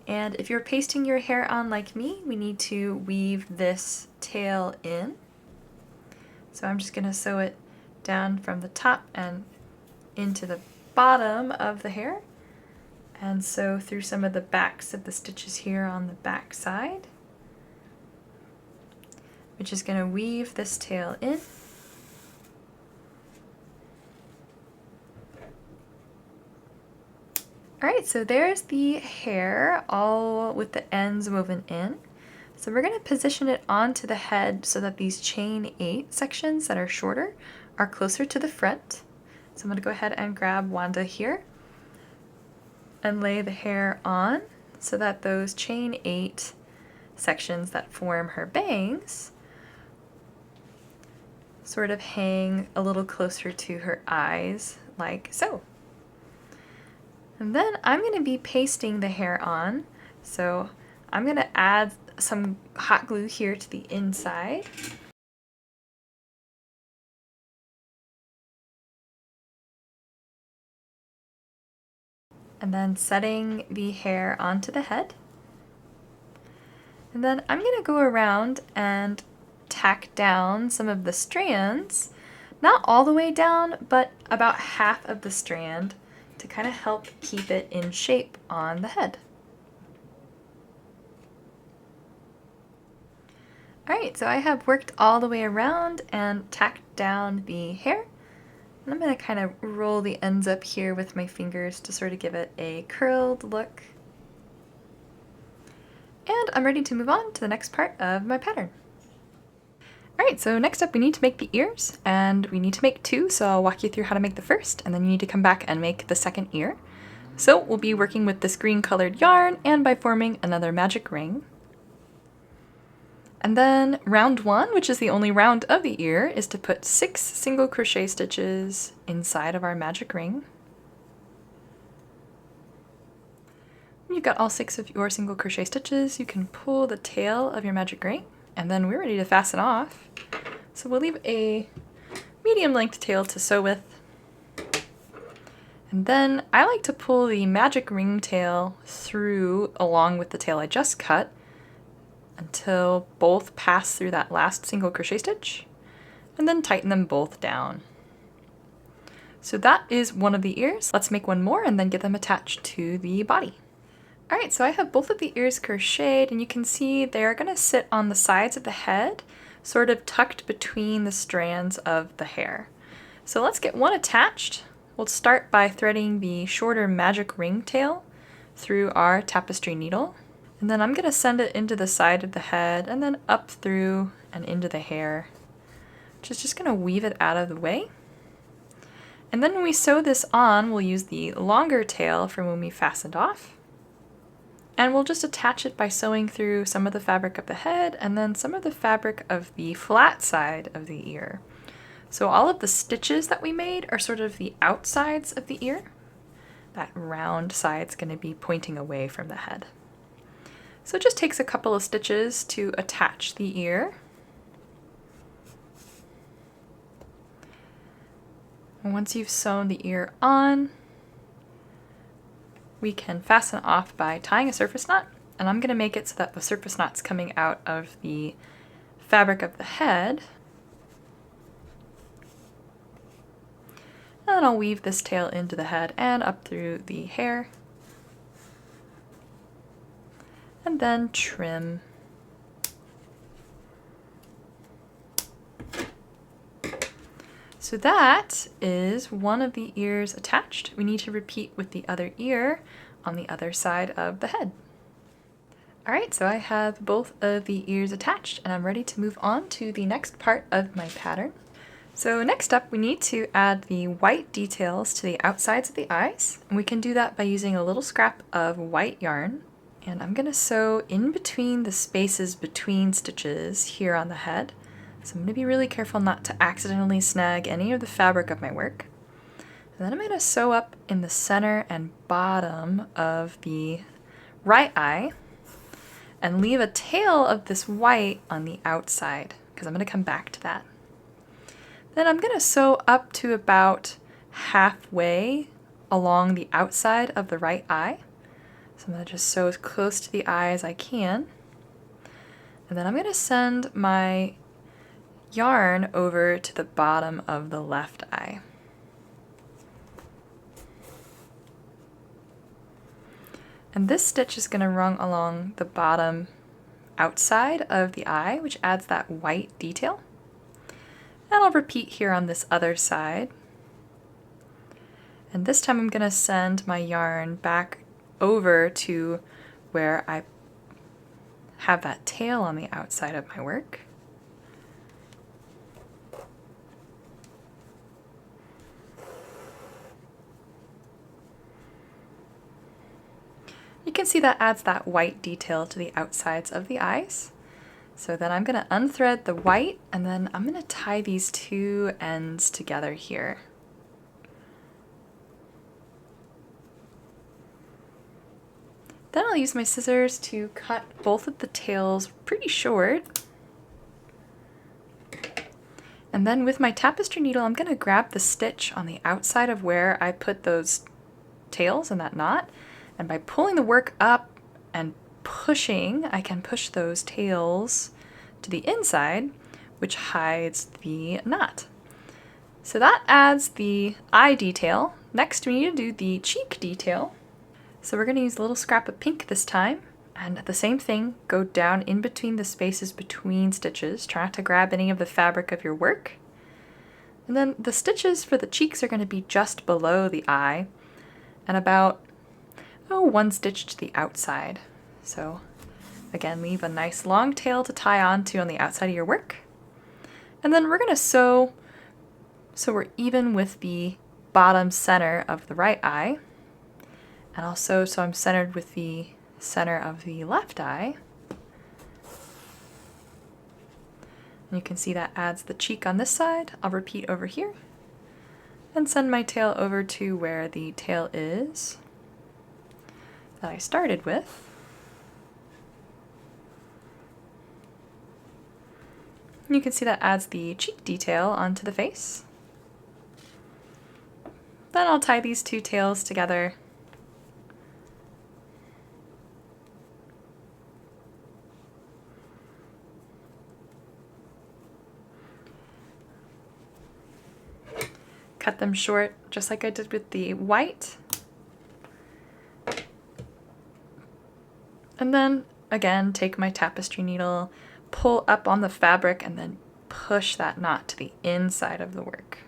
And if you're pasting your hair on like me, we need to weave this tail in. So I'm just going to sew it down from the top and into the bottom of the hair, and sew through some of the backs of the stitches here on the back side. We're just going to weave this tail in. Alright, so there's the hair all with the ends woven in. So we're going to position it onto the head so that these chain 8 sections that are shorter are closer to the front. So I'm going to go ahead and grab Wanda here and lay the hair on so that those chain 8 sections that form her bangs sort of hang a little closer to her eyes, like so. And then I'm going to be pasting the hair on, so I'm going to add some hot glue here to the inside. And then setting the hair onto the head. And then I'm going to go around and tack down some of the strands, not all the way down, but about half of the strand to kind of help keep it in shape on the head. Alright, so I have worked all the way around and tacked down the hair. And I'm going to kind of roll the ends up here with my fingers to sort of give it a curled look. And I'm ready to move on to the next part of my pattern. Alright, so next up we need to make the ears, and we need to make 2, so I'll walk you through how to make the first, and then you need to come back and make the second ear. So we'll be working with this green colored yarn and by forming another magic ring. And then round 1, which is the only round of the ear, is to put 6 single crochet stitches inside of our magic ring. When you've got all 6 of your single crochet stitches, you can pull the tail of your magic ring, and then we're ready to fasten off. So we'll leave a medium length tail to sew with. And then I like to pull the magic ring tail through along with the tail I just cut until both pass through that last single crochet stitch, and then tighten them both down. So that is one of the ears. Let's make one more and then get them attached to the body. Alright, so I have both of the ears crocheted, and you can see they're going to sit on the sides of the head, sort of tucked between the strands of the hair. So let's get one attached. We'll start by threading the shorter magic ring tail through our tapestry needle. And then I'm going to send it into the side of the head and then up through and into the hair, which is just going to weave it out of the way. And then when we sew this on, we'll use the longer tail from when we fastened off. And we'll just attach it by sewing through some of the fabric of the head and then some of the fabric of the flat side of the ear. So all of the stitches that we made are sort of the outsides of the ear. That round side's going to be pointing away from the head. So it just takes a couple of stitches to attach the ear. And once you've sewn the ear on, we can fasten off by tying a surface knot. And I'm going to make it so that the surface knot's coming out of the fabric of the head. And then I'll weave this tail into the head and up through the hair. And then trim. So that is one of the ears attached. We need to repeat with the other ear on the other side of the head. Alright, so I have both of the ears attached and I'm ready to move on to the next part of my pattern. So next up we need to add the white details to the outsides of the eyes, and we can do that by using a little scrap of white yarn. And I'm going to sew in between the spaces between stitches here on the head. So I'm going to be really careful not to accidentally snag any of the fabric of my work. And then I'm going to sew up in the center and bottom of the right eye and leave a tail of this white on the outside, because I'm going to come back to that. Then I'm going to sew up to about halfway along the outside of the right eye. So I'm going to just sew as close to the eye as I can. And then I'm going to send my yarn over to the bottom of the left eye. And this stitch is going to run along the bottom outside of the eye, which adds that white detail. And I'll repeat here on this other side. And this time I'm going to send my yarn back over to where I have that tail on the outside of my work. You can see that adds that white detail to the outsides of the eyes. So then I'm going to unthread the white, and then I'm going to tie these two ends together here. Then I'll use my scissors to cut both of the tails pretty short. And then with my tapestry needle, I'm going to grab the stitch on the outside of where I put those tails in that knot. And by pulling the work up and pushing, I can push those tails to the inside, which hides the knot. So that adds the eye detail. Next, we need to do the cheek detail. So we're going to use a little scrap of pink this time, and the same thing, go down in between the spaces between stitches. Try not to grab any of the fabric of your work. And then the stitches for the cheeks are going to be just below the eye, and about one stitch to the outside. So again, leave a nice long tail to tie onto on the outside of your work. And then we're going to sew so we're even with the bottom center of the right eye. And also so I'm centered with the center of the left eye. And you can see that adds the cheek on this side. I'll repeat over here and send my tail over to where the tail is that I started with. You can see that adds the cheek detail onto the face. Then I'll tie these two tails together. Cut them short, just like I did with the white. And then, again, take my tapestry needle, pull up on the fabric, and then push that knot to the inside of the work.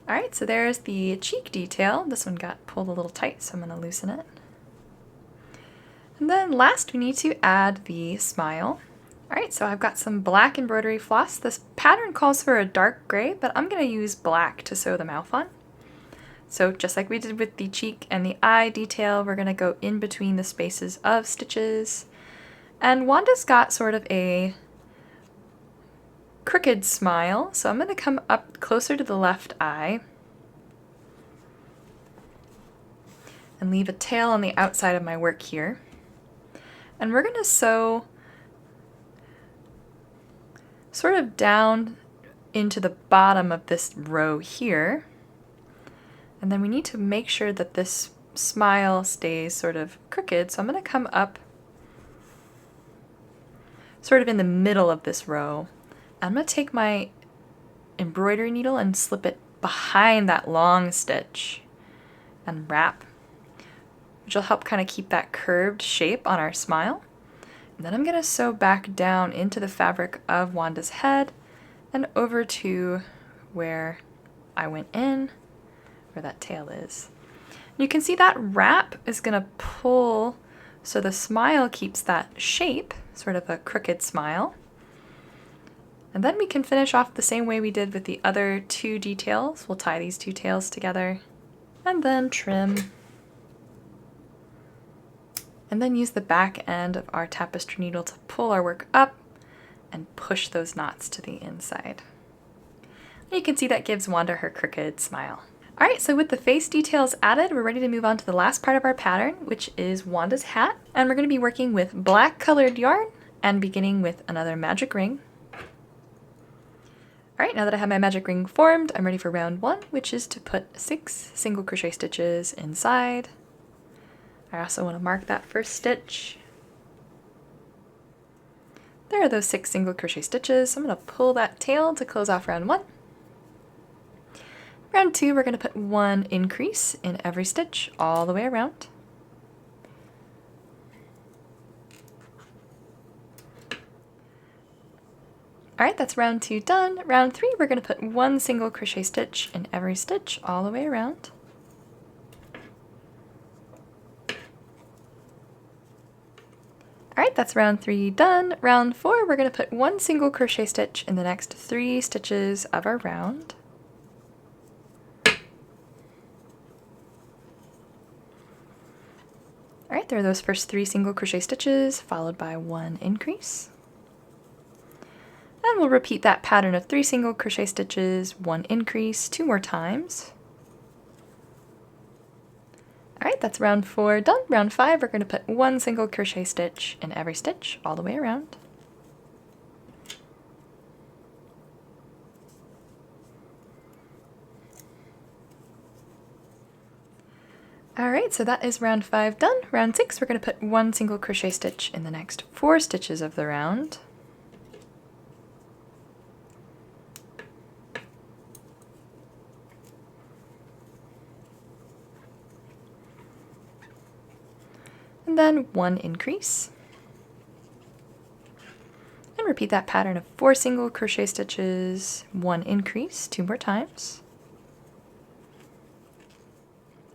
Alright, so there's the cheek detail. This one got pulled a little tight, so I'm going to loosen it. And then last, we need to add the smile. Alright, so I've got some black embroidery floss. This pattern calls for a dark gray, but I'm going to use black to sew the mouth on. So just like we did with the cheek and the eye detail, we're going to go in between the spaces of stitches. And Wanda's got sort of a crooked smile, so I'm going to come up closer to the left eye and leave a tail on the outside of my work here. And we're going to sew sort of down into the bottom of this row here. And then we need to make sure that this smile stays sort of crooked. So I'm going to come up sort of in the middle of this row. I'm going to take my embroidery needle and slip it behind that long stitch and wrap, which will help kind of keep that curved shape on our smile. And then I'm going to sew back down into the fabric of Wanda's head and over to where I went in, where that tail is. You can see that wrap is going to pull so the smile keeps that shape, sort of a crooked smile. And then we can finish off the same way we did with the other two details. We'll tie these two tails together and then trim. And then use the back end of our tapestry needle to pull our work up and push those knots to the inside. And you can see that gives Wanda her crooked smile. Alright, so with the face details added, we're ready to move on to the last part of our pattern, which is Wanda's hat. And we're going to be working with black colored yarn and beginning with another magic ring. Alright, now that I have my magic ring formed, I'm ready for round 1, which is to put 6 single crochet stitches inside. I also want to mark that first stitch. There are those 6 single crochet stitches. So I'm going to pull that tail to close off round 1. Round 2, we're going to put 1 increase in every stitch all the way around. Alright, that's round 2 done. Round 3, we're going to put 1 single crochet stitch in every stitch all the way around. Alright, that's round 3 done. Round 4, we're going to put 1 single crochet stitch in the next 3 stitches of our round. Alright, there are those first 3 single crochet stitches, followed by 1 increase. And we'll repeat that pattern of 3 single crochet stitches, 1 increase, 2 more times. Alright, that's round 4 done. Round 5, we're going to put 1 single crochet stitch in every stitch all the way around. Alright, so that is round 5 done. Round 6, we're going to put 1 single crochet stitch in the next 4 stitches of the round. And then 1 increase. And repeat that pattern of 4 single crochet stitches, 1 increase, 2 more times.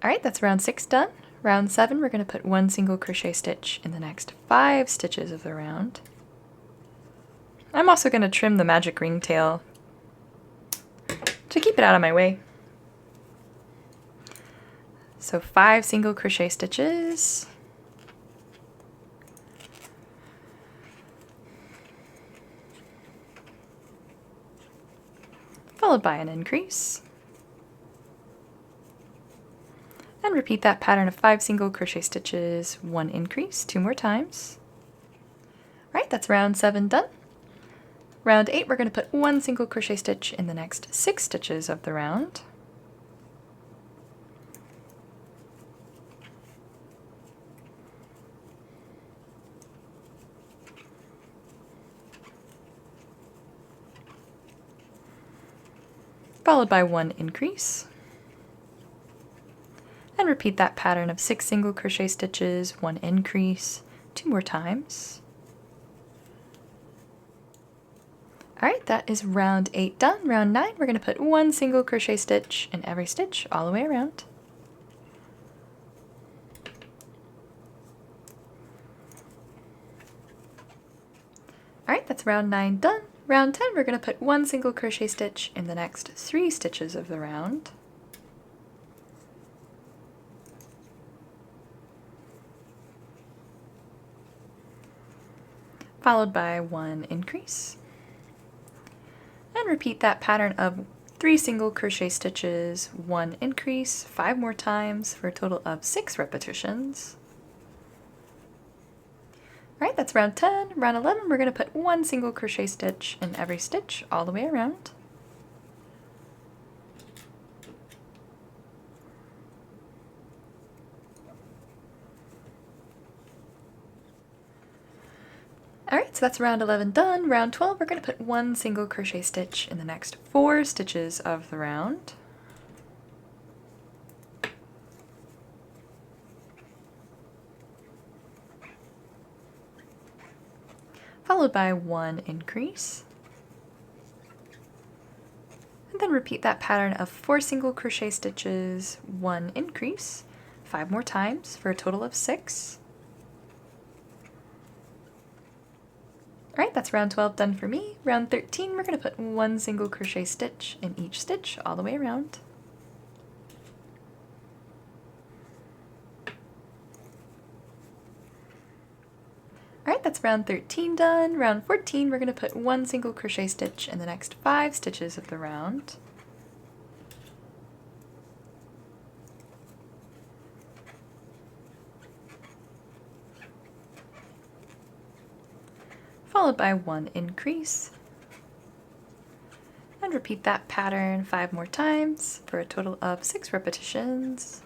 Alright, that's round 6 done. Round 7, we're going to put 1 single crochet stitch in the next 5 stitches of the round. I'm also going to trim the magic ring tail to keep it out of my way. So 5 single crochet stitches. Followed by an increase. And repeat that pattern of 5 single crochet stitches, 1 increase, 2 more times. Alright, that's round 7 done. Round 8, we're going to put 1 single crochet stitch in the next 6 stitches of the round. Followed by 1 increase. And repeat that pattern of 6 single crochet stitches, 1 increase, 2 more times. Alright, that is round 8 done. Round 9, we're going to put 1 single crochet stitch in every stitch all the way around. Alright, that's round 9 done. Round 10, we're going to put 1 single crochet stitch in the next 3 stitches of the round. Followed by 1 increase. And repeat that pattern of 3 single crochet stitches, 1 increase, 5 more times for a total of 6 repetitions. Alright, that's round 10. Round 11, we're going to put 1 single crochet stitch in every stitch all the way around. Alright, so that's round 11 done. Round 12, we're going to put 1 single crochet stitch in the next 4 stitches of the round. Followed by 1 increase. And then repeat that pattern of 4 single crochet stitches, 1 increase, 5 more times for a total of 6. Alright, that's round 12 done for me. Round 13, we're going to put 1 single crochet stitch in each stitch all the way around. Alright, that's round 13 done. Round 14, we're going to put 1 single crochet stitch in the next 5 stitches of the round. Followed by 1 increase. And repeat that pattern 5 more times for a total of 6 repetitions.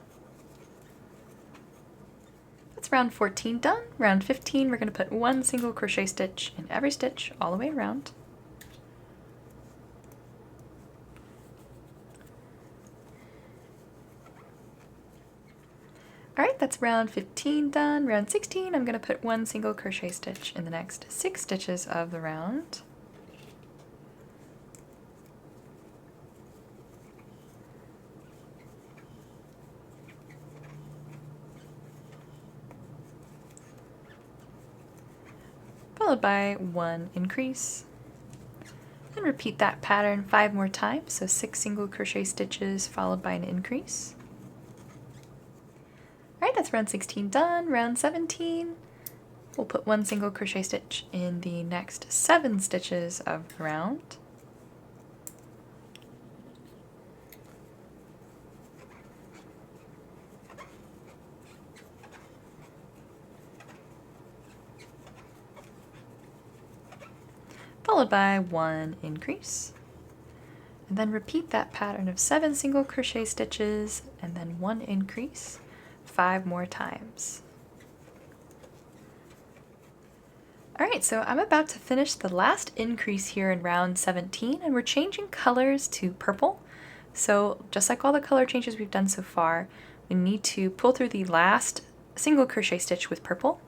That's that's round 14 done. Round 15, we're going to put one single crochet stitch in every stitch all the way around. Alright, that's round 15 done. Round 16, I'm going to put one single crochet stitch in the next 6 stitches of the round. Followed by one increase. And repeat that pattern 5 more times, so 6 single crochet stitches followed by an increase. Alright, that's round 16 done. Round 17, we'll put one single crochet stitch in the next 7 stitches of the round. Followed by one increase. And then repeat that pattern of 7 single crochet stitches and then one increase 5 more times. Alright, so I'm about to finish the last increase here in round 17, and we're changing colors to purple. So just like all the color changes we've done so far, we need to pull through the last single crochet stitch with purple.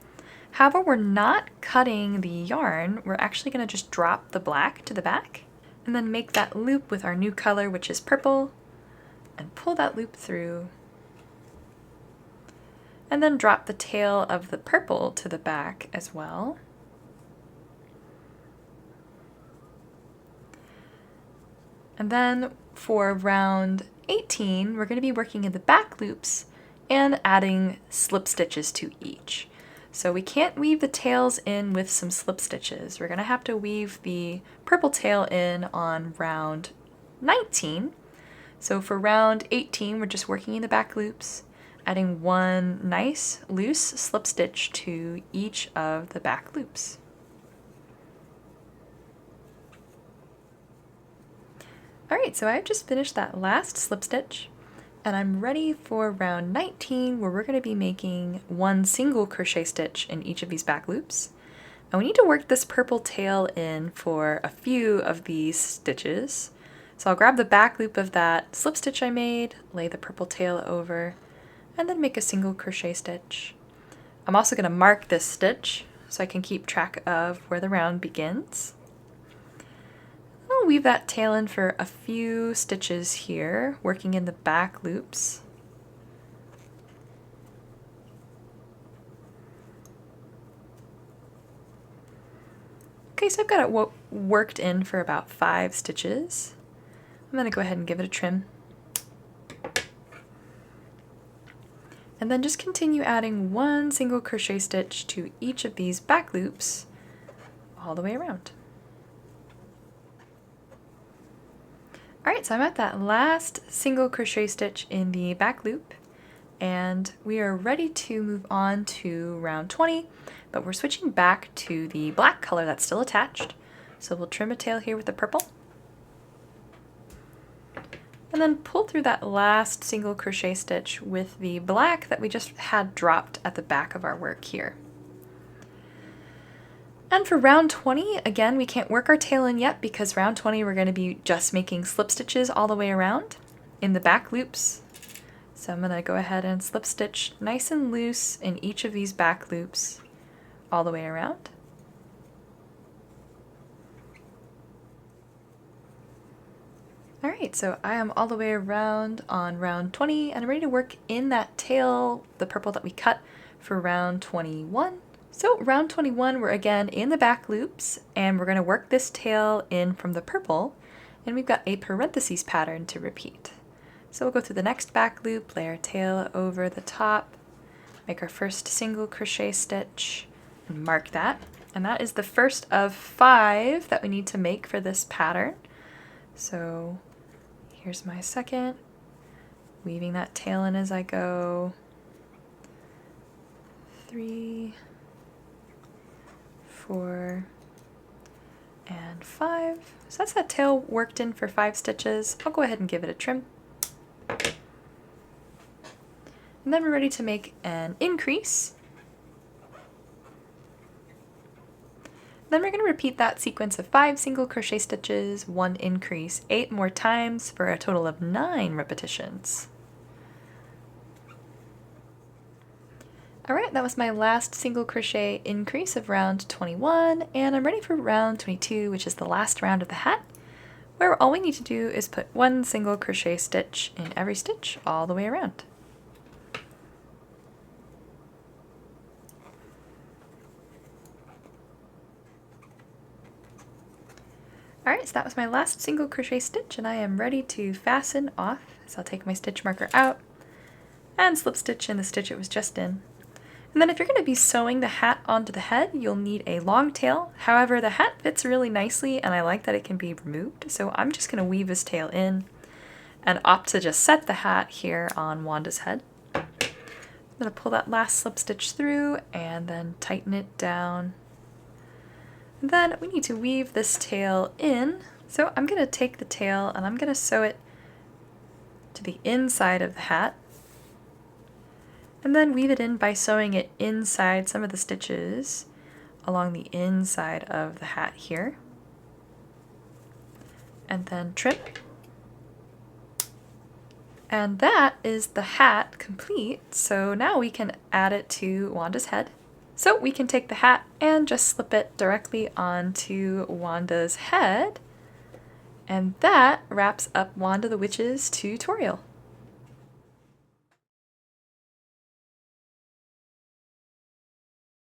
However, we're not cutting the yarn, we're actually going to just drop the black to the back and then make that loop with our new color, which is purple, and pull that loop through. And then drop the tail of the purple to the back as well. And then for round 18, we're going to be working in the back loops and adding slip stitches to each. So we can't weave the tails in with some slip stitches. We're going to have to weave the purple tail in on round 19. So for round 18, we're just working in the back loops, adding one nice loose slip stitch to each of the back loops. Alright, so I've just finished that last slip stitch, and I'm ready for round 19, where we're going to be making one single crochet stitch in each of these back loops. And we need to work this purple tail in for a few of these stitches. So I'll grab the back loop of that slip stitch I made, lay the purple tail over, and then make a single crochet stitch. I'm also going to mark this stitch so I can keep track of where the round begins. I'll weave that tail in for a few stitches here, working in the back loops. Okay, so I've got it worked in for about 5 stitches. I'm going to go ahead and give it a trim. And then just continue adding one single crochet stitch to each of these back loops all the way around. Alright, so I'm at that last single crochet stitch in the back loop, and we are ready to move on to round 20, but we're switching back to the black color that's still attached. So we'll trim a tail here with the purple, and then pull through that last single crochet stitch with the black that we just had dropped at the back of our work here. And for round 20, again, we can't work our tail in yet because round 20 we're going to be just making slip stitches all the way around in the back loops. So I'm going to go ahead and slip stitch nice and loose in each of these back loops all the way around. Alright, so I am all the way around on round 20 and I'm ready to work in that tail, the purple that we cut, for round 21. So round 21, we're again in the back loops and we're going to work this tail in from the purple, and we've got a parentheses pattern to repeat. So we'll go through the next back loop, lay our tail over the top, make our first single crochet stitch, and mark that. And that is the first of 5 that we need to make for this pattern. So here's my second, weaving that tail in as I go. 3, 4, and 5. So that's that tail worked in for 5 stitches. I'll go ahead and give it a trim. And then we're ready to make an increase. Then we're going to repeat that sequence of 5 single crochet stitches, 1 increase, 8 more times for a total of 9 repetitions. Alright, that was my last single crochet increase of round 21, and I'm ready for round 22, which is the last round of the hat, where all we need to do is put 1 single crochet stitch in every stitch all the way around. Alright, so that was my last single crochet stitch, and I am ready to fasten off. So I'll take my stitch marker out and slip stitch in the stitch it was just in. And then if you're going to be sewing the hat onto the head, you'll need a long tail. However, the hat fits really nicely and I like that it can be removed, so I'm just going to weave this tail in and opt to just set the hat here on Wanda's head. I'm going to pull that last slip stitch through and then tighten it down. And then we need to weave this tail in. So I'm going to take the tail and I'm going to sew it to the inside of the hat. And then weave it in by sewing it inside some of the stitches along the inside of the hat here. And then trim. And that is the hat complete. So now we can add it to Wanda's head. So we can take the hat and just slip it directly onto Wanda's head. And that wraps up Wanda the Witch's tutorial.